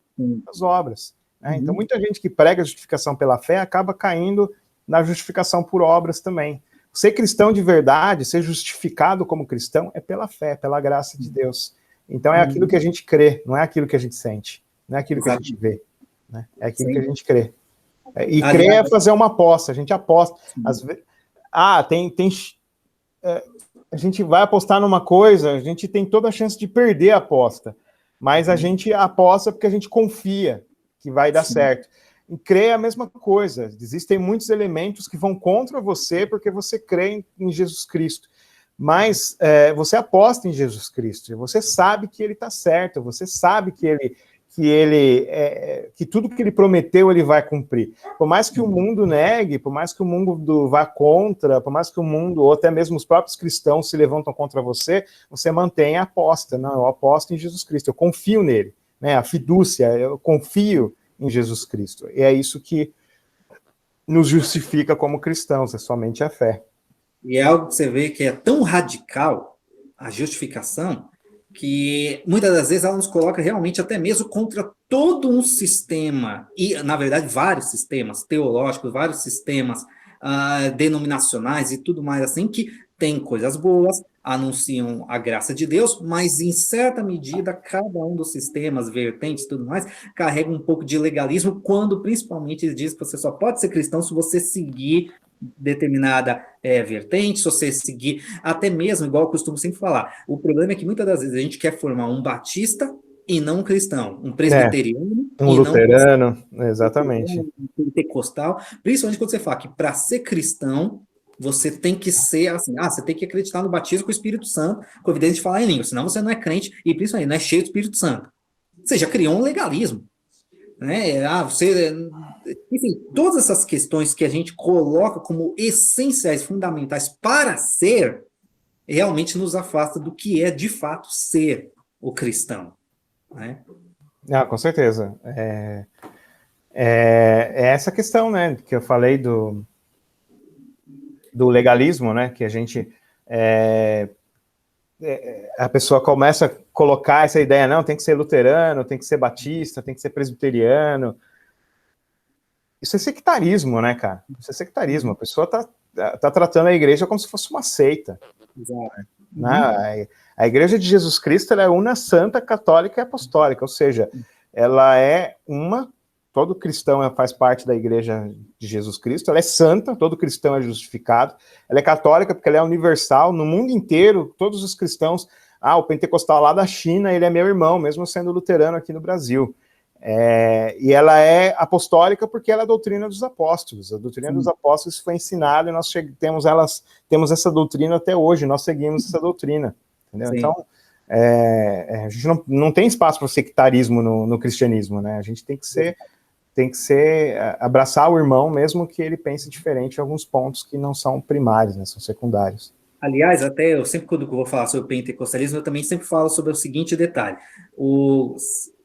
As obras. Né? Então, muita gente que prega a justificação pela fé acaba caindo na justificação por obras também. Ser cristão de verdade, ser justificado como cristão, é pela fé, pela graça de Deus. Então, é aquilo que a gente crê, não é aquilo que a gente sente, não é aquilo que a gente vê. Né? É aquilo que a gente crê. E crer é fazer uma aposta, a gente aposta. Às vezes, a gente vai apostar numa coisa, a gente tem toda a chance de perder a aposta, mas a gente aposta porque a gente confia que vai dar certo. E crer é a mesma coisa, existem muitos elementos que vão contra você porque você crê em Jesus Cristo, mas você aposta em Jesus Cristo, você sabe que ele está certo, você sabe que tudo que ele prometeu ele vai cumprir. Por mais que o mundo negue, por mais que o mundo vá contra, por mais que o mundo, ou até mesmo os próprios cristãos se levantam contra você, você mantém a aposta. Não, eu aposto em Jesus Cristo, eu confio nele. Né? A fidúcia, eu confio em Jesus Cristo. E é isso que nos justifica como cristãos, é somente a fé. E é algo que você vê que é tão radical, a justificação, que muitas das vezes ela nos coloca realmente até mesmo contra todo um sistema, e na verdade vários sistemas teológicos, vários sistemas denominacionais e tudo mais assim, que tem coisas boas, anunciam a graça de Deus, mas em certa medida cada um dos sistemas, vertentes e tudo mais, carrega um pouco de legalismo, quando principalmente diz que você só pode ser cristão se você seguir determinada vertente, se você seguir, até mesmo, igual eu costumo sempre falar, o problema é que muitas das vezes a gente quer formar um batista e não um cristão, um presbiteriano um e luterano, não exatamente. um pentecostal, principalmente quando você fala que para ser cristão, você tem que ser assim, você tem que acreditar no batismo com o Espírito Santo, com evidência de falar em língua, senão você não é crente e principalmente não é cheio do Espírito Santo. Você já criou um legalismo. Né? Enfim, todas essas questões que a gente coloca como essenciais, fundamentais para ser, realmente nos afasta do que é de fato ser o cristão. Né? Com certeza. É essa questão, né, que eu falei do legalismo, né, que a gente a pessoa começa a colocar essa ideia, não, tem que ser luterano, tem que ser batista, tem que ser presbiteriano. Isso é sectarismo, né, cara? Isso é sectarismo. A pessoa tá tratando a igreja como se fosse uma seita. Exato. Né? A igreja de Jesus Cristo, ela é una, santa, católica e apostólica, ou seja, ela é uma, todo cristão faz parte da igreja de Jesus Cristo, ela é santa, todo cristão é justificado, ela é católica porque ela é universal, no mundo inteiro, todos os cristãos, o pentecostal lá da China, ele é meu irmão, mesmo sendo luterano aqui no Brasil. E ela é apostólica porque ela é a doutrina dos apóstolos. A doutrina dos apóstolos foi ensinada e nós temos essa doutrina até hoje, nós seguimos essa doutrina. Entendeu? Então, a gente não tem espaço para sectarismo no cristianismo, né? A gente tem que abraçar o irmão, mesmo que ele pense diferente em alguns pontos que não são primários, né? São secundários. Aliás, até eu sempre, quando eu vou falar sobre o pentecostalismo, eu também sempre falo sobre o seguinte detalhe.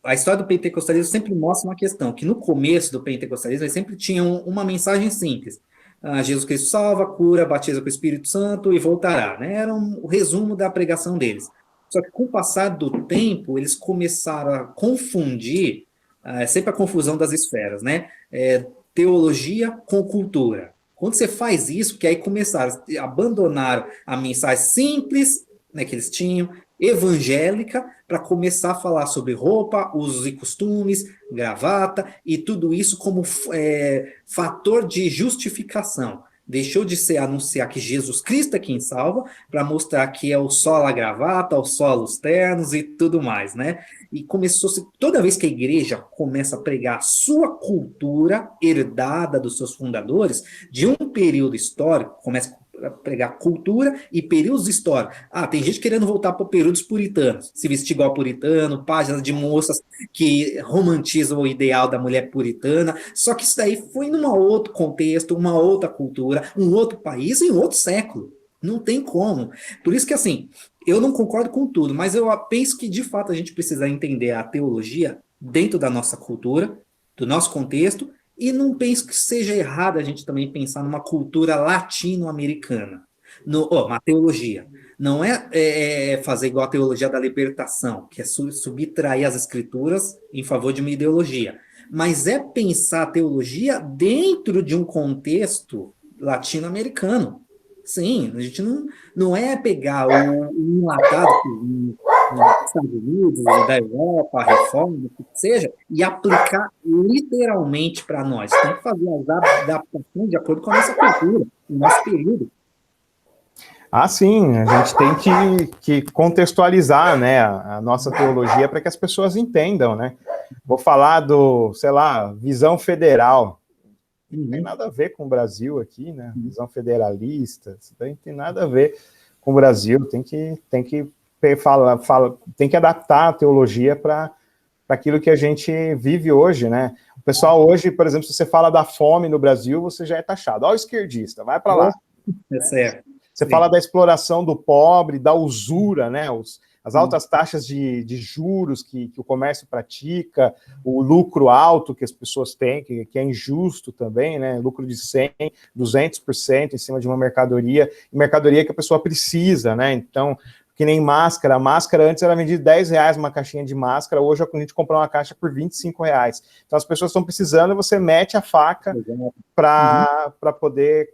A história do pentecostalismo sempre mostra uma questão, que no começo do pentecostalismo eles sempre tinham uma mensagem simples. Jesus Cristo salva, cura, batiza com o Espírito Santo e voltará, né? Era o resumo da pregação deles. Só que com o passar do tempo, eles começaram a confundir, sempre a confusão das esferas, né? Teologia com cultura. Quando você faz isso, que aí começaram, abandonaram a mensagem simples, né, que eles tinham, evangélica, para começar a falar sobre roupa, usos e costumes, gravata, e tudo isso como fator de justificação. Deixou de ser anunciar que Jesus Cristo é quem salva, para mostrar que é o sol a gravata, o sol os ternos e tudo mais, né? E começou-se, toda vez que a igreja começa a pregar a sua cultura herdada dos seus fundadores, de um período histórico, começa a pregar cultura e períodos históricos. Tem gente querendo voltar para períodos puritanos, se vestir igual puritano, páginas de moças que romantizam o ideal da mulher puritana, só que isso daí foi num outro contexto, uma outra cultura, um outro país e um outro século. Não tem como. Por isso que, assim, eu não concordo com tudo, mas eu penso que, de fato, a gente precisa entender a teologia dentro da nossa cultura, do nosso contexto, e não penso que seja errado a gente também pensar numa cultura latino-americana, uma teologia. Não é fazer igual a teologia da libertação, que é subtrair as escrituras em favor de uma ideologia, mas é pensar a teologia dentro de um contexto latino-americano. Sim, a gente não é pegar o enlatado dos Estados Unidos, da Europa, a reforma, o que seja, e aplicar literalmente para nós. Tem que fazer as adaptações de acordo com a nossa cultura, o nosso período. Sim, a gente tem que contextualizar, né, a nossa teologia para que as pessoas entendam, né? Vou falar sei lá, visão federal. Não tem nada a ver com o Brasil aqui, né? Visão federalista, isso daí não tem nada a ver com o Brasil. Tem que tem que adaptar a teologia para aquilo que a gente vive hoje, né? O pessoal hoje, por exemplo, se você fala da fome no Brasil, você já é taxado. Ó, o esquerdista, vai para lá. Certo. Você fala da exploração do pobre, da usura, né? As altas taxas de juros que o comércio pratica, o lucro alto que as pessoas têm, que é injusto também, né? Lucro de 100%, 200% em cima de uma mercadoria que a pessoa precisa, né? Então, que nem máscara. A máscara antes era vendida R$10 uma caixinha de máscara, hoje a gente compra uma caixa por R$25. Então, as pessoas estão precisando, você mete a faca para poder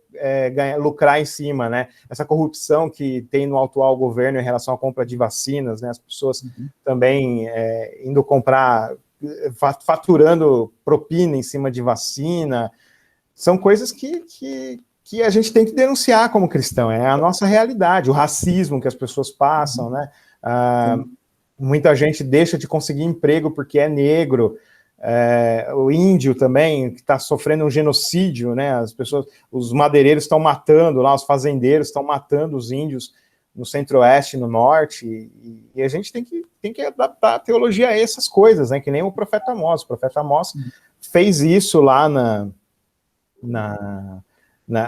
lucrar em cima, né? Essa corrupção que tem no atual governo em relação à compra de vacinas, né? As pessoas também indo comprar, faturando propina em cima de vacina, são coisas que a gente tem que denunciar como cristão, é a nossa realidade, o racismo que as pessoas passam, né? Muita gente deixa de conseguir emprego porque é negro, o índio também, que está sofrendo um genocídio, né? As pessoas, os madeireiros estão matando lá, os fazendeiros estão matando os índios no centro-oeste, no norte, e a gente tem que adaptar a teologia a essas coisas, né? Que nem o profeta Amós. O profeta Amós fez isso lá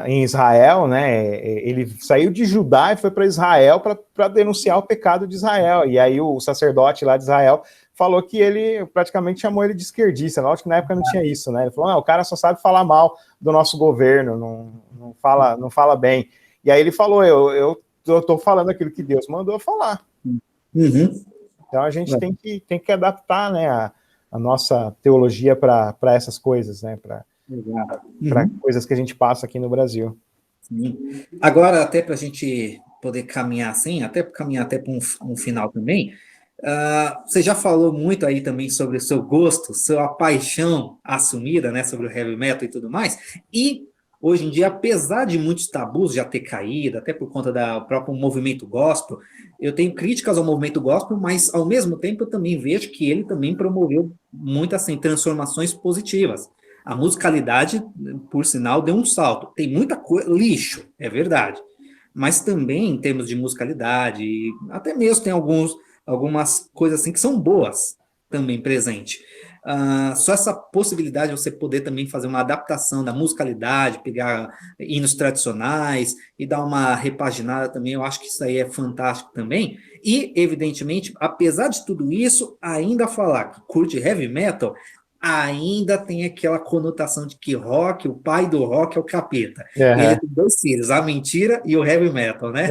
em Israel, né? Ele saiu de Judá e foi para Israel para denunciar o pecado de Israel. E aí o sacerdote lá de Israel falou que ele praticamente chamou ele de esquerdista. Lógico que na época não tinha isso, né? Ele falou: não, o cara só sabe falar mal do nosso governo, não fala bem. E aí ele falou: eu estou falando aquilo que Deus mandou falar. Uhum. Então a gente tem que adaptar, né, a nossa teologia para essas coisas, né, para coisas que a gente passa aqui no Brasil. Sim. Agora, até para a gente poder caminhar assim, até para caminhar até para um final também, você já falou muito aí também sobre o seu gosto, sua paixão assumida, né, sobre o heavy metal e tudo mais, e hoje em dia, apesar de muitos tabus já ter caído, até por conta do próprio movimento gospel, eu tenho críticas ao movimento gospel, mas ao mesmo tempo eu também vejo que ele também promoveu muitas assim, transformações positivas. A musicalidade, por sinal, deu um salto. Tem muita coisa, lixo, é verdade. Mas também, em termos de musicalidade, até mesmo tem algumas coisas assim que são boas também presente. Só essa possibilidade de você poder também fazer uma adaptação da musicalidade, pegar hinos tradicionais e dar uma repaginada também, eu acho que isso aí é fantástico também. E, evidentemente, apesar de tudo isso, ainda falar que curte heavy metal, ainda tem aquela conotação de que rock, o pai do rock é o capeta. Ele tem dois filhos, a mentira e o heavy metal, né?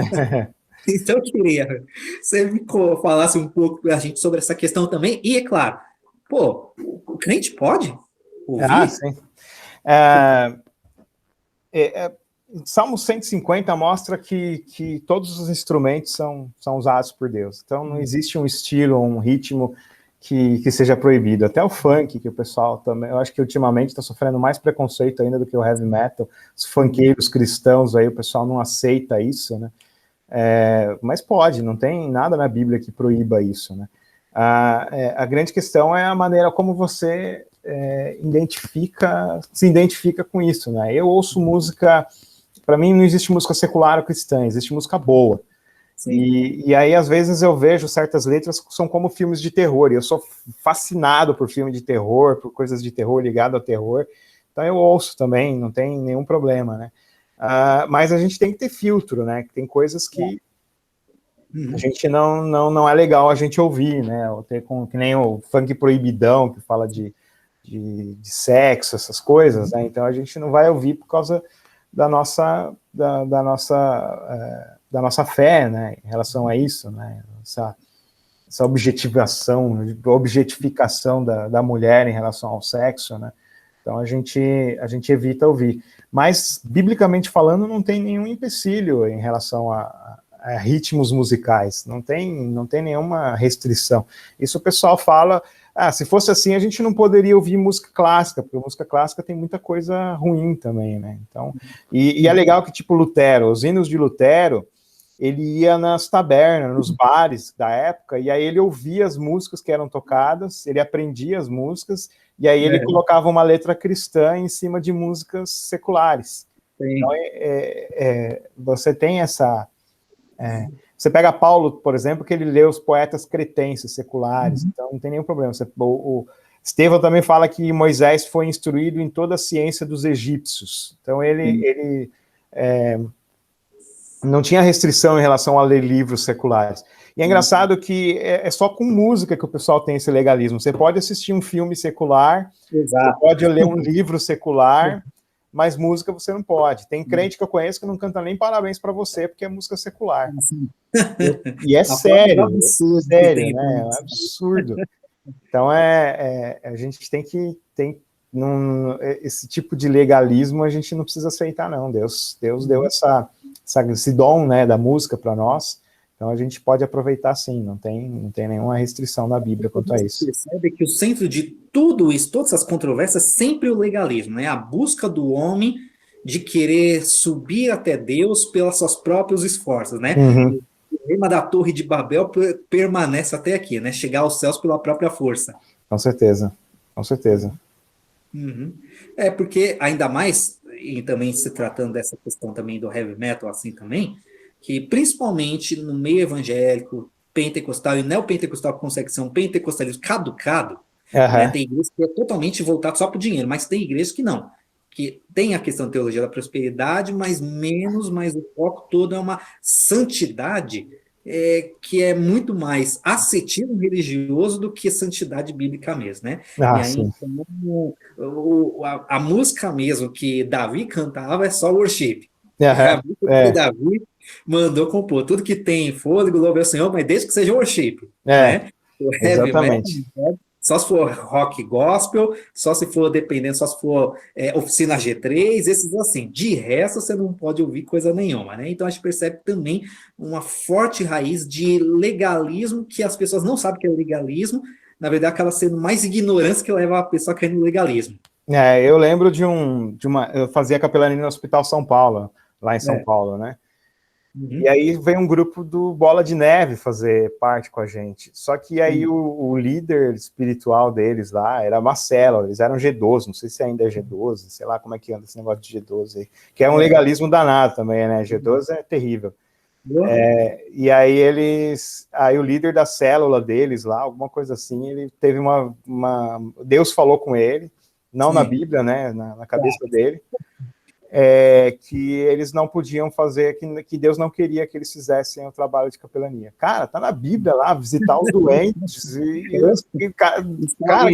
Então eu queria que você me falasse um pouco pra gente sobre essa questão também. E, é claro, pô, o crente pode ouvir? Sim. Salmo 150 mostra que todos os instrumentos são usados por Deus. Então não existe um estilo, um ritmo que seja proibido. Até o funk, que o pessoal também, eu acho que ultimamente está sofrendo mais preconceito ainda do que o heavy metal. Os funkeiros cristãos aí, o pessoal não aceita isso, né? Mas pode, não tem nada na Bíblia que proíba isso, né? A grande questão é a maneira como você se identifica com isso, né? Eu ouço música, para mim não existe música secular ou cristã, existe música boa. E aí, às vezes, eu vejo certas letras que são como filmes de terror, e eu sou fascinado por filme de terror, por coisas de terror ligado ao terror, então eu ouço também, não tem nenhum problema, né? Mas a gente tem que ter filtro, né? Tem coisas que a gente não é legal a gente ouvir, né? Que nem o funk proibidão, que fala de sexo, essas coisas, né? Então a gente não vai ouvir por causa da nossa fé, né, em relação a isso, né, essa objetificação da mulher em relação ao sexo, né, então a gente evita ouvir. Mas, biblicamente falando, não tem nenhum empecilho em relação a ritmos musicais, não tem nenhuma restrição. Isso o pessoal fala, se fosse assim, a gente não poderia ouvir música clássica, porque música clássica tem muita coisa ruim também, né? Então, e é legal que, tipo, Lutero, os hinos de Lutero, ele ia nas tabernas, nos bares da época, e aí ele ouvia as músicas que eram tocadas, ele aprendia as músicas, e aí ele colocava uma letra cristã em cima de músicas seculares. Sim. Então, você tem essa... você pega Paulo, por exemplo, que ele lê os poetas cretenses, seculares, então não tem nenhum problema. O Estevão também fala que Moisés foi instruído em toda a ciência dos egípcios, então ele não tinha restrição em relação a ler livros seculares. E é engraçado que é só com música que o pessoal tem esse legalismo. Você pode assistir um filme secular, você pode ler um livro secular, mas música você não pode. Tem crente que eu conheço que não canta nem parabéns para você, porque é música secular. E é sério, né? É um absurdo. Então, a gente tem que... esse tipo de legalismo a gente não precisa aceitar, não. Deus deu esse dom, né, da música para nós, então a gente pode aproveitar sim, não tem nenhuma restrição na Bíblia quanto a isso. Você percebe que o centro de tudo isso, todas essas controvérsias, é sempre o legalismo, né? A busca do homem de querer subir até Deus pelos seus próprios esforços, né? O problema da Torre de Babel permanece até aqui, né? Chegar aos céus pela própria força. Com certeza, com certeza. Porque ainda mais, e também se tratando dessa questão também do heavy metal, assim também, que principalmente no meio evangélico, pentecostal e neopentecostal, que consegue ser um pentecostalismo caducado, né, tem igrejas que é totalmente voltado só para o dinheiro, mas tem igrejas que não, que tem a questão da teologia da prosperidade, mas o foco todo é uma santidade que é muito mais ascetismo religioso do que santidade bíblica mesmo, né? E aí, então, a música mesmo que Davi cantava é só worship. Aham, A Bíblia que é, Davi mandou compor. Tudo que tem fôlego, louve ao Senhor, mas desde que seja worship, é, né? O heavy metal, exatamente. só se for rock gospel, só se for dependendo, só se for oficina G3, esses assim. De resto, você não pode ouvir coisa nenhuma, né? Então a gente percebe também uma forte raiz de legalismo que as pessoas não sabem que é legalismo. Na verdade, acaba sendo mais ignorância que leva a pessoa a cair no legalismo. É, eu lembro eu fazia capelania no Hospital São Paulo, lá em São É. Paulo, né? E Uhum. aí veio um grupo do Bola de Neve fazer parte com a gente. Só que aí Sim. o líder espiritual deles lá era Marcelo, eles eram G12, não sei se ainda é G12, sei lá como é que anda esse negócio de G12 aí, que é um É. legalismo danado também, né? G12 é terrível. Boa. E aí o líder da célula deles lá, alguma coisa assim, ele teve Deus falou com ele, não na Sim. Bíblia, né, na Tá. cabeça dele, que eles não podiam fazer, que Deus não queria que eles fizessem o trabalho de capelania. Cara, tá na Bíblia lá, visitar os doentes, cara, Estava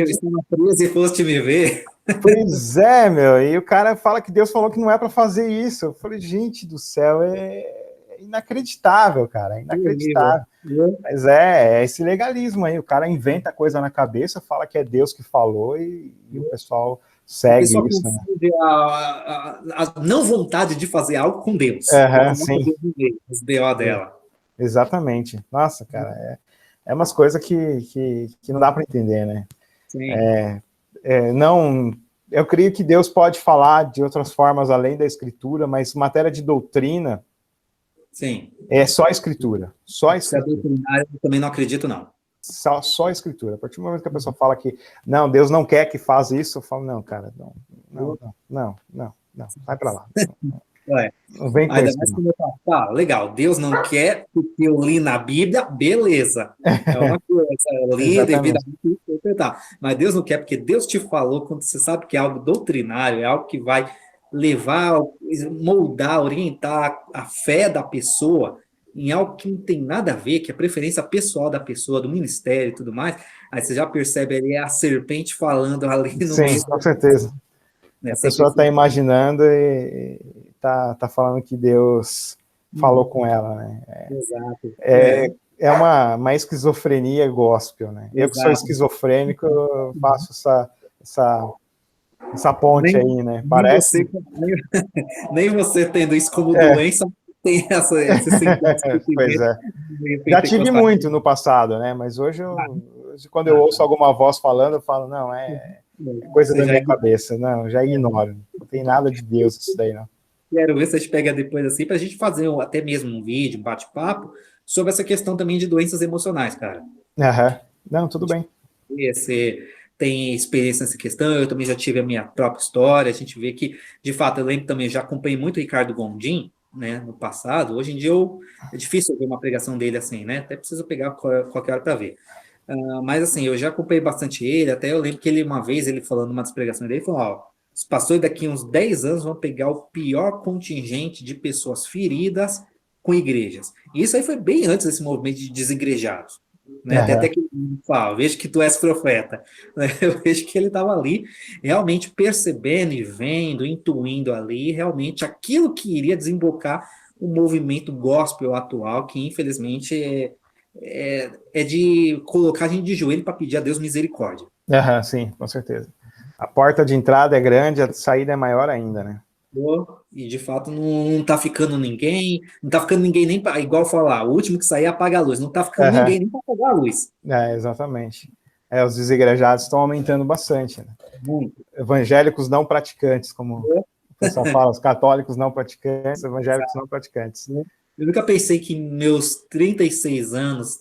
preso e foste me ver. pois é, meu, e o cara fala que Deus falou que não é para fazer isso. Eu falei, gente do céu, é inacreditável, cara, é Terrível. inacreditável. Mas é esse legalismo aí, o cara inventa coisa na cabeça, fala que é Deus que falou e o pessoal A segue pessoa isso, né? confunde a não vontade de fazer algo com Deus. Aham, Coloca muito sim, Deus no meio, os BO dela. exatamente. Nossa, cara, é umas coisas que não dá para entender, né? Sim, Não, eu creio que Deus pode falar de outras formas além da escritura, mas matéria de doutrina sim. é só escritura, só Se é escritura. doutrinário, eu também não acredito, não. Só escritura. A partir do momento que a pessoa fala que não, Deus não quer que faça isso, eu falo, não, cara, não, vai para lá. É. Não vem com Ainda isso, mais não. quando eu falo, tá, legal, Deus não quer porque eu li na Bíblia, beleza. É uma coisa, eu li devido a Exatamente. interpretar. Mas Deus não quer porque Deus te falou, quando você sabe que é algo doutrinário, é algo que vai levar, moldar, orientar a fé da pessoa em algo que não tem nada a ver, que é a preferência pessoal da pessoa, do ministério e tudo mais, aí você já percebe ali a serpente falando ali no Sim, meio com da, certeza. né, A sempre pessoa está foi. imaginando e tá falando que Deus falou com ela, né? Exato. É uma esquizofrenia gospel, né? Eu que sou Exato. esquizofrênico, eu faço essa, essa ponte Nem, aí, né? nem Parece. você, nem você tendo isso como doença, tem esse sentido de Pois sentimento é. meio Já tive pentecostal. muito no passado, né? Mas hoje, quando eu ouço alguma voz falando, eu falo, não, é coisa Você da já minha cabeça, não, já ignoro. Não tem nada de Deus isso daí, não. quero ver se a gente pega depois assim, para a gente fazer até mesmo um vídeo, um bate-papo, sobre essa questão também de doenças emocionais, cara. Aham. Não, tudo bem. Você tem experiência nessa questão, eu também já tive a minha própria história, a gente vê que, de fato, eu lembro também, já acompanhei muito o Ricardo Gondim, né, no passado, hoje em dia é difícil ver uma pregação dele assim, né, até preciso pegar qualquer hora para ver. Mas assim, eu já acompanhei bastante ele, até eu lembro que ele, uma vez, ele falando numa das pregações dele, falou, ó, os pastores daqui uns 10 anos vão pegar o pior contingente de pessoas feridas com igrejas. E isso aí foi bem antes desse movimento de desigrejados, né? Tem até Aham. que fala, vejo que tu és profeta. Né? Eu vejo que ele estava ali realmente percebendo e vendo, intuindo ali realmente aquilo que iria desembocar o movimento gospel atual, que infelizmente é de colocar a gente de joelho para pedir a Deus misericórdia. Aham, sim, com certeza. A porta de entrada é grande, a saída é maior ainda, né? E de fato não tá ficando ninguém, não tá ficando ninguém nem para, igual falar, o último que sair apaga a luz, não tá ficando Aham. ninguém nem para apagar a luz. Exatamente. Os desigrejados estão aumentando bastante, né? Muito. Evangélicos não praticantes, como o pessoal fala, os católicos não praticantes, evangélicos não praticantes. Eu nunca pensei que meus 36 anos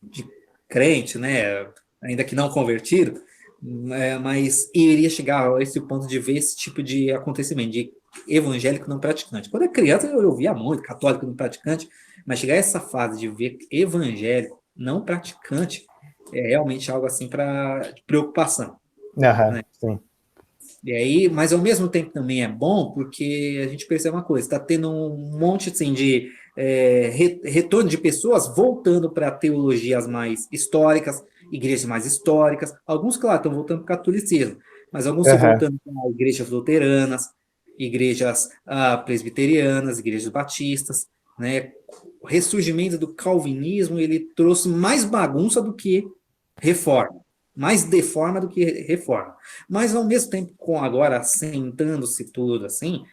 de crente, né, ainda que não convertido, mas iria chegar a esse ponto de ver esse tipo de acontecimento, de evangélico não praticante. Quando eu era criança, eu via muito católico não praticante, mas chegar a essa fase de ver evangélico não praticante é realmente algo assim para preocupação, Aham, né? sim. E aí, mas ao mesmo tempo também é bom porque a gente percebe uma coisa, está tendo um monte assim, de retorno de pessoas voltando para teologias mais históricas, igrejas mais históricas. Alguns, claro, estão voltando para o catolicismo, mas alguns se Aham. voltando para igrejas luteranas. igrejas presbiterianas, igrejas batistas, né? O ressurgimento do calvinismo, ele trouxe mais bagunça do que reforma, mais deforma do que reforma. Mas, ao mesmo tempo, com agora assentando-se tudo assim,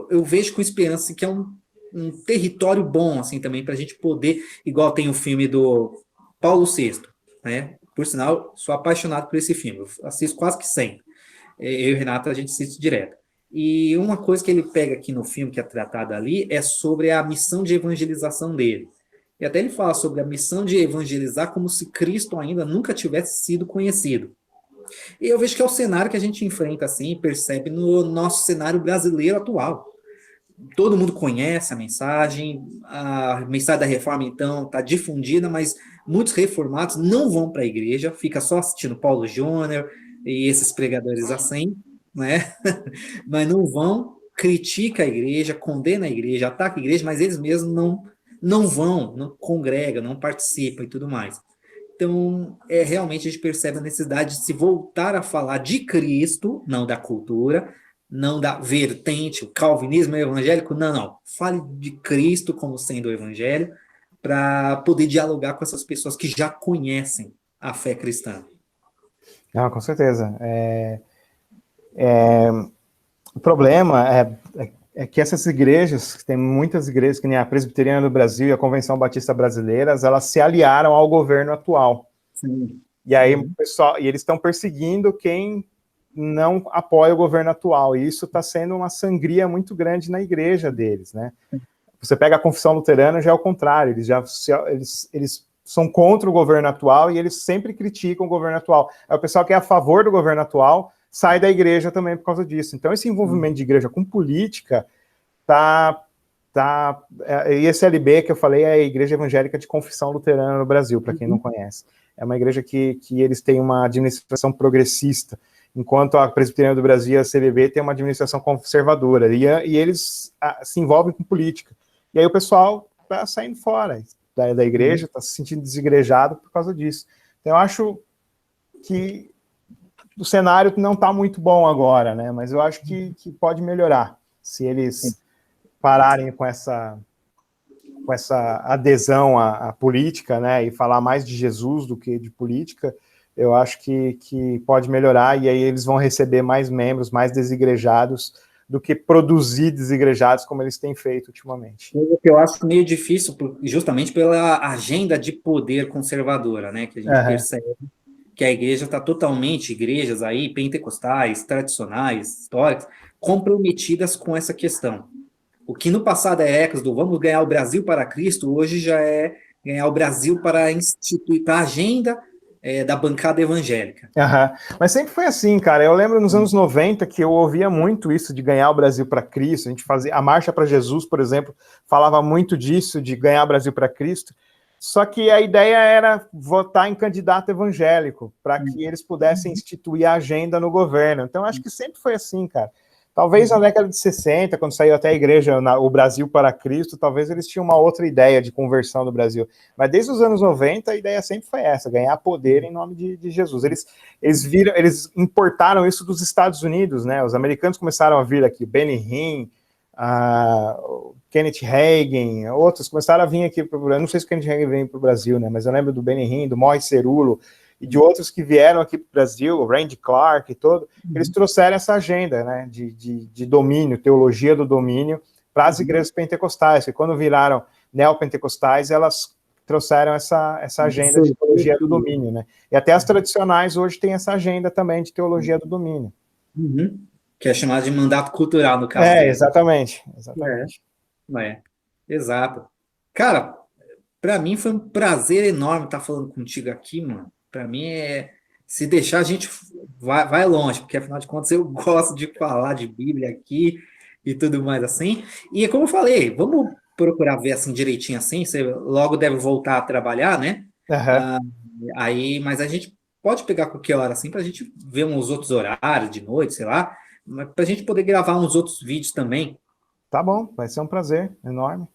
eu vejo com esperança que é um território bom, assim, também, para a gente poder, igual tem o filme do Paulo VI, né? Por sinal, sou apaixonado por esse filme, eu assisto quase que sempre. Eu e o Renato, a gente assiste direto. E uma coisa que ele pega aqui no filme, que é tratada ali, é sobre a missão de evangelização dele. E até ele fala sobre a missão de evangelizar como se Cristo ainda nunca tivesse sido conhecido. E eu vejo que é o cenário que a gente enfrenta, assim, percebe no nosso cenário brasileiro atual. Todo mundo conhece a mensagem da reforma, então, está difundida, mas muitos reformados não vão para a igreja, fica só assistindo Paulo Júnior e esses pregadores assim, né? Mas não vão, critica a igreja, condena a igreja, ataca a igreja, mas eles mesmos não vão, não congregam, não participam e tudo mais. Então, realmente a gente percebe a necessidade de se voltar a falar de Cristo, não da cultura, não da vertente, o calvinismo é evangélico, não. Fale de Cristo como sendo o evangelho, para poder dialogar com essas pessoas que já conhecem a fé cristã. Não, com certeza. O problema é que essas igrejas, tem muitas igrejas, que nem a Presbiteriana do Brasil e a Convenção Batista Brasileira, elas se aliaram ao governo atual. Sim. E aí, pessoal, e eles estão perseguindo quem não apoia o governo atual. E isso está sendo uma sangria muito grande na igreja deles, né? Você pega a Confissão Luterana, já é o contrário. Eles são contra o governo atual e eles sempre criticam o governo atual. Aí o pessoal que é a favor do governo atual sai da igreja também por causa disso. Então, esse envolvimento de igreja com política e esse LB que eu falei é a Igreja Evangélica de Confissão Luterana no Brasil, para quem não conhece. É uma igreja que eles têm uma administração progressista, enquanto a Presbiteriana do Brasil e a CBB tem uma administração conservadora, e eles se envolvem com política. E aí o pessoal está saindo fora da igreja, está se sentindo desigrejado por causa disso. Então eu acho que o cenário não está muito bom agora, né? Mas eu acho que pode melhorar, se eles pararem com essa adesão à política, né, e falar mais de Jesus do que de política. Eu acho que pode melhorar, e aí eles vão receber mais membros, mais desigrejados, do que produzir desigrejados como eles têm feito ultimamente. Coisa que eu acho meio difícil, justamente pela agenda de poder conservadora, né, que a gente percebe que a igreja está totalmente, igrejas aí, pentecostais, tradicionais, históricas, comprometidas com essa questão. O que no passado é ecos do vamos ganhar o Brasil para Cristo, hoje já é ganhar o Brasil para instituir, para a agenda da bancada evangélica. Mas sempre foi assim, cara. Eu lembro nos anos 90 que eu ouvia muito isso de ganhar o Brasil para Cristo. A gente fazia a Marcha para Jesus, por exemplo, falava muito disso, de ganhar o Brasil para Cristo. Só que a ideia era votar em candidato evangélico, para que eles pudessem instituir a agenda no governo. Então, acho que sempre foi assim, cara. Talvez na década de 60, quando saiu até a igreja, o Brasil para Cristo, talvez eles tinham uma outra ideia de conversão do Brasil. Mas desde os anos 90, a ideia sempre foi essa, ganhar poder em nome de Jesus. Eles importaram isso dos Estados Unidos, né? Os americanos começaram a vir aqui, Benny Hinn, Kenneth Hagin, outros começaram a vir aqui para o Brasil. Não sei se o Kenneth Hagin veio para o Brasil, né? Mas eu lembro do Benny Hinn, do Morris Cerullo, e de outros que vieram aqui para o Brasil, o Randy Clark e todo, eles trouxeram essa agenda, né, de domínio, teologia do domínio, para as igrejas pentecostais, que quando viraram neopentecostais, elas trouxeram essa agenda de teologia do domínio, né, e até as tradicionais hoje têm essa agenda também de teologia do domínio. Que é chamada de mandato cultural, no caso. Exatamente. Exato. Cara, para mim foi um prazer enorme estar falando contigo aqui, mano. Para mim se deixar a gente vai longe, porque afinal de contas eu gosto de falar de Bíblia aqui e tudo mais assim. E como eu falei, vamos procurar ver assim direitinho assim, você logo deve voltar a trabalhar, né? Mas a gente pode pegar qualquer hora assim para a gente ver uns outros horários de noite, sei lá, para a gente poder gravar uns outros vídeos também. Tá bom, vai ser um prazer enorme.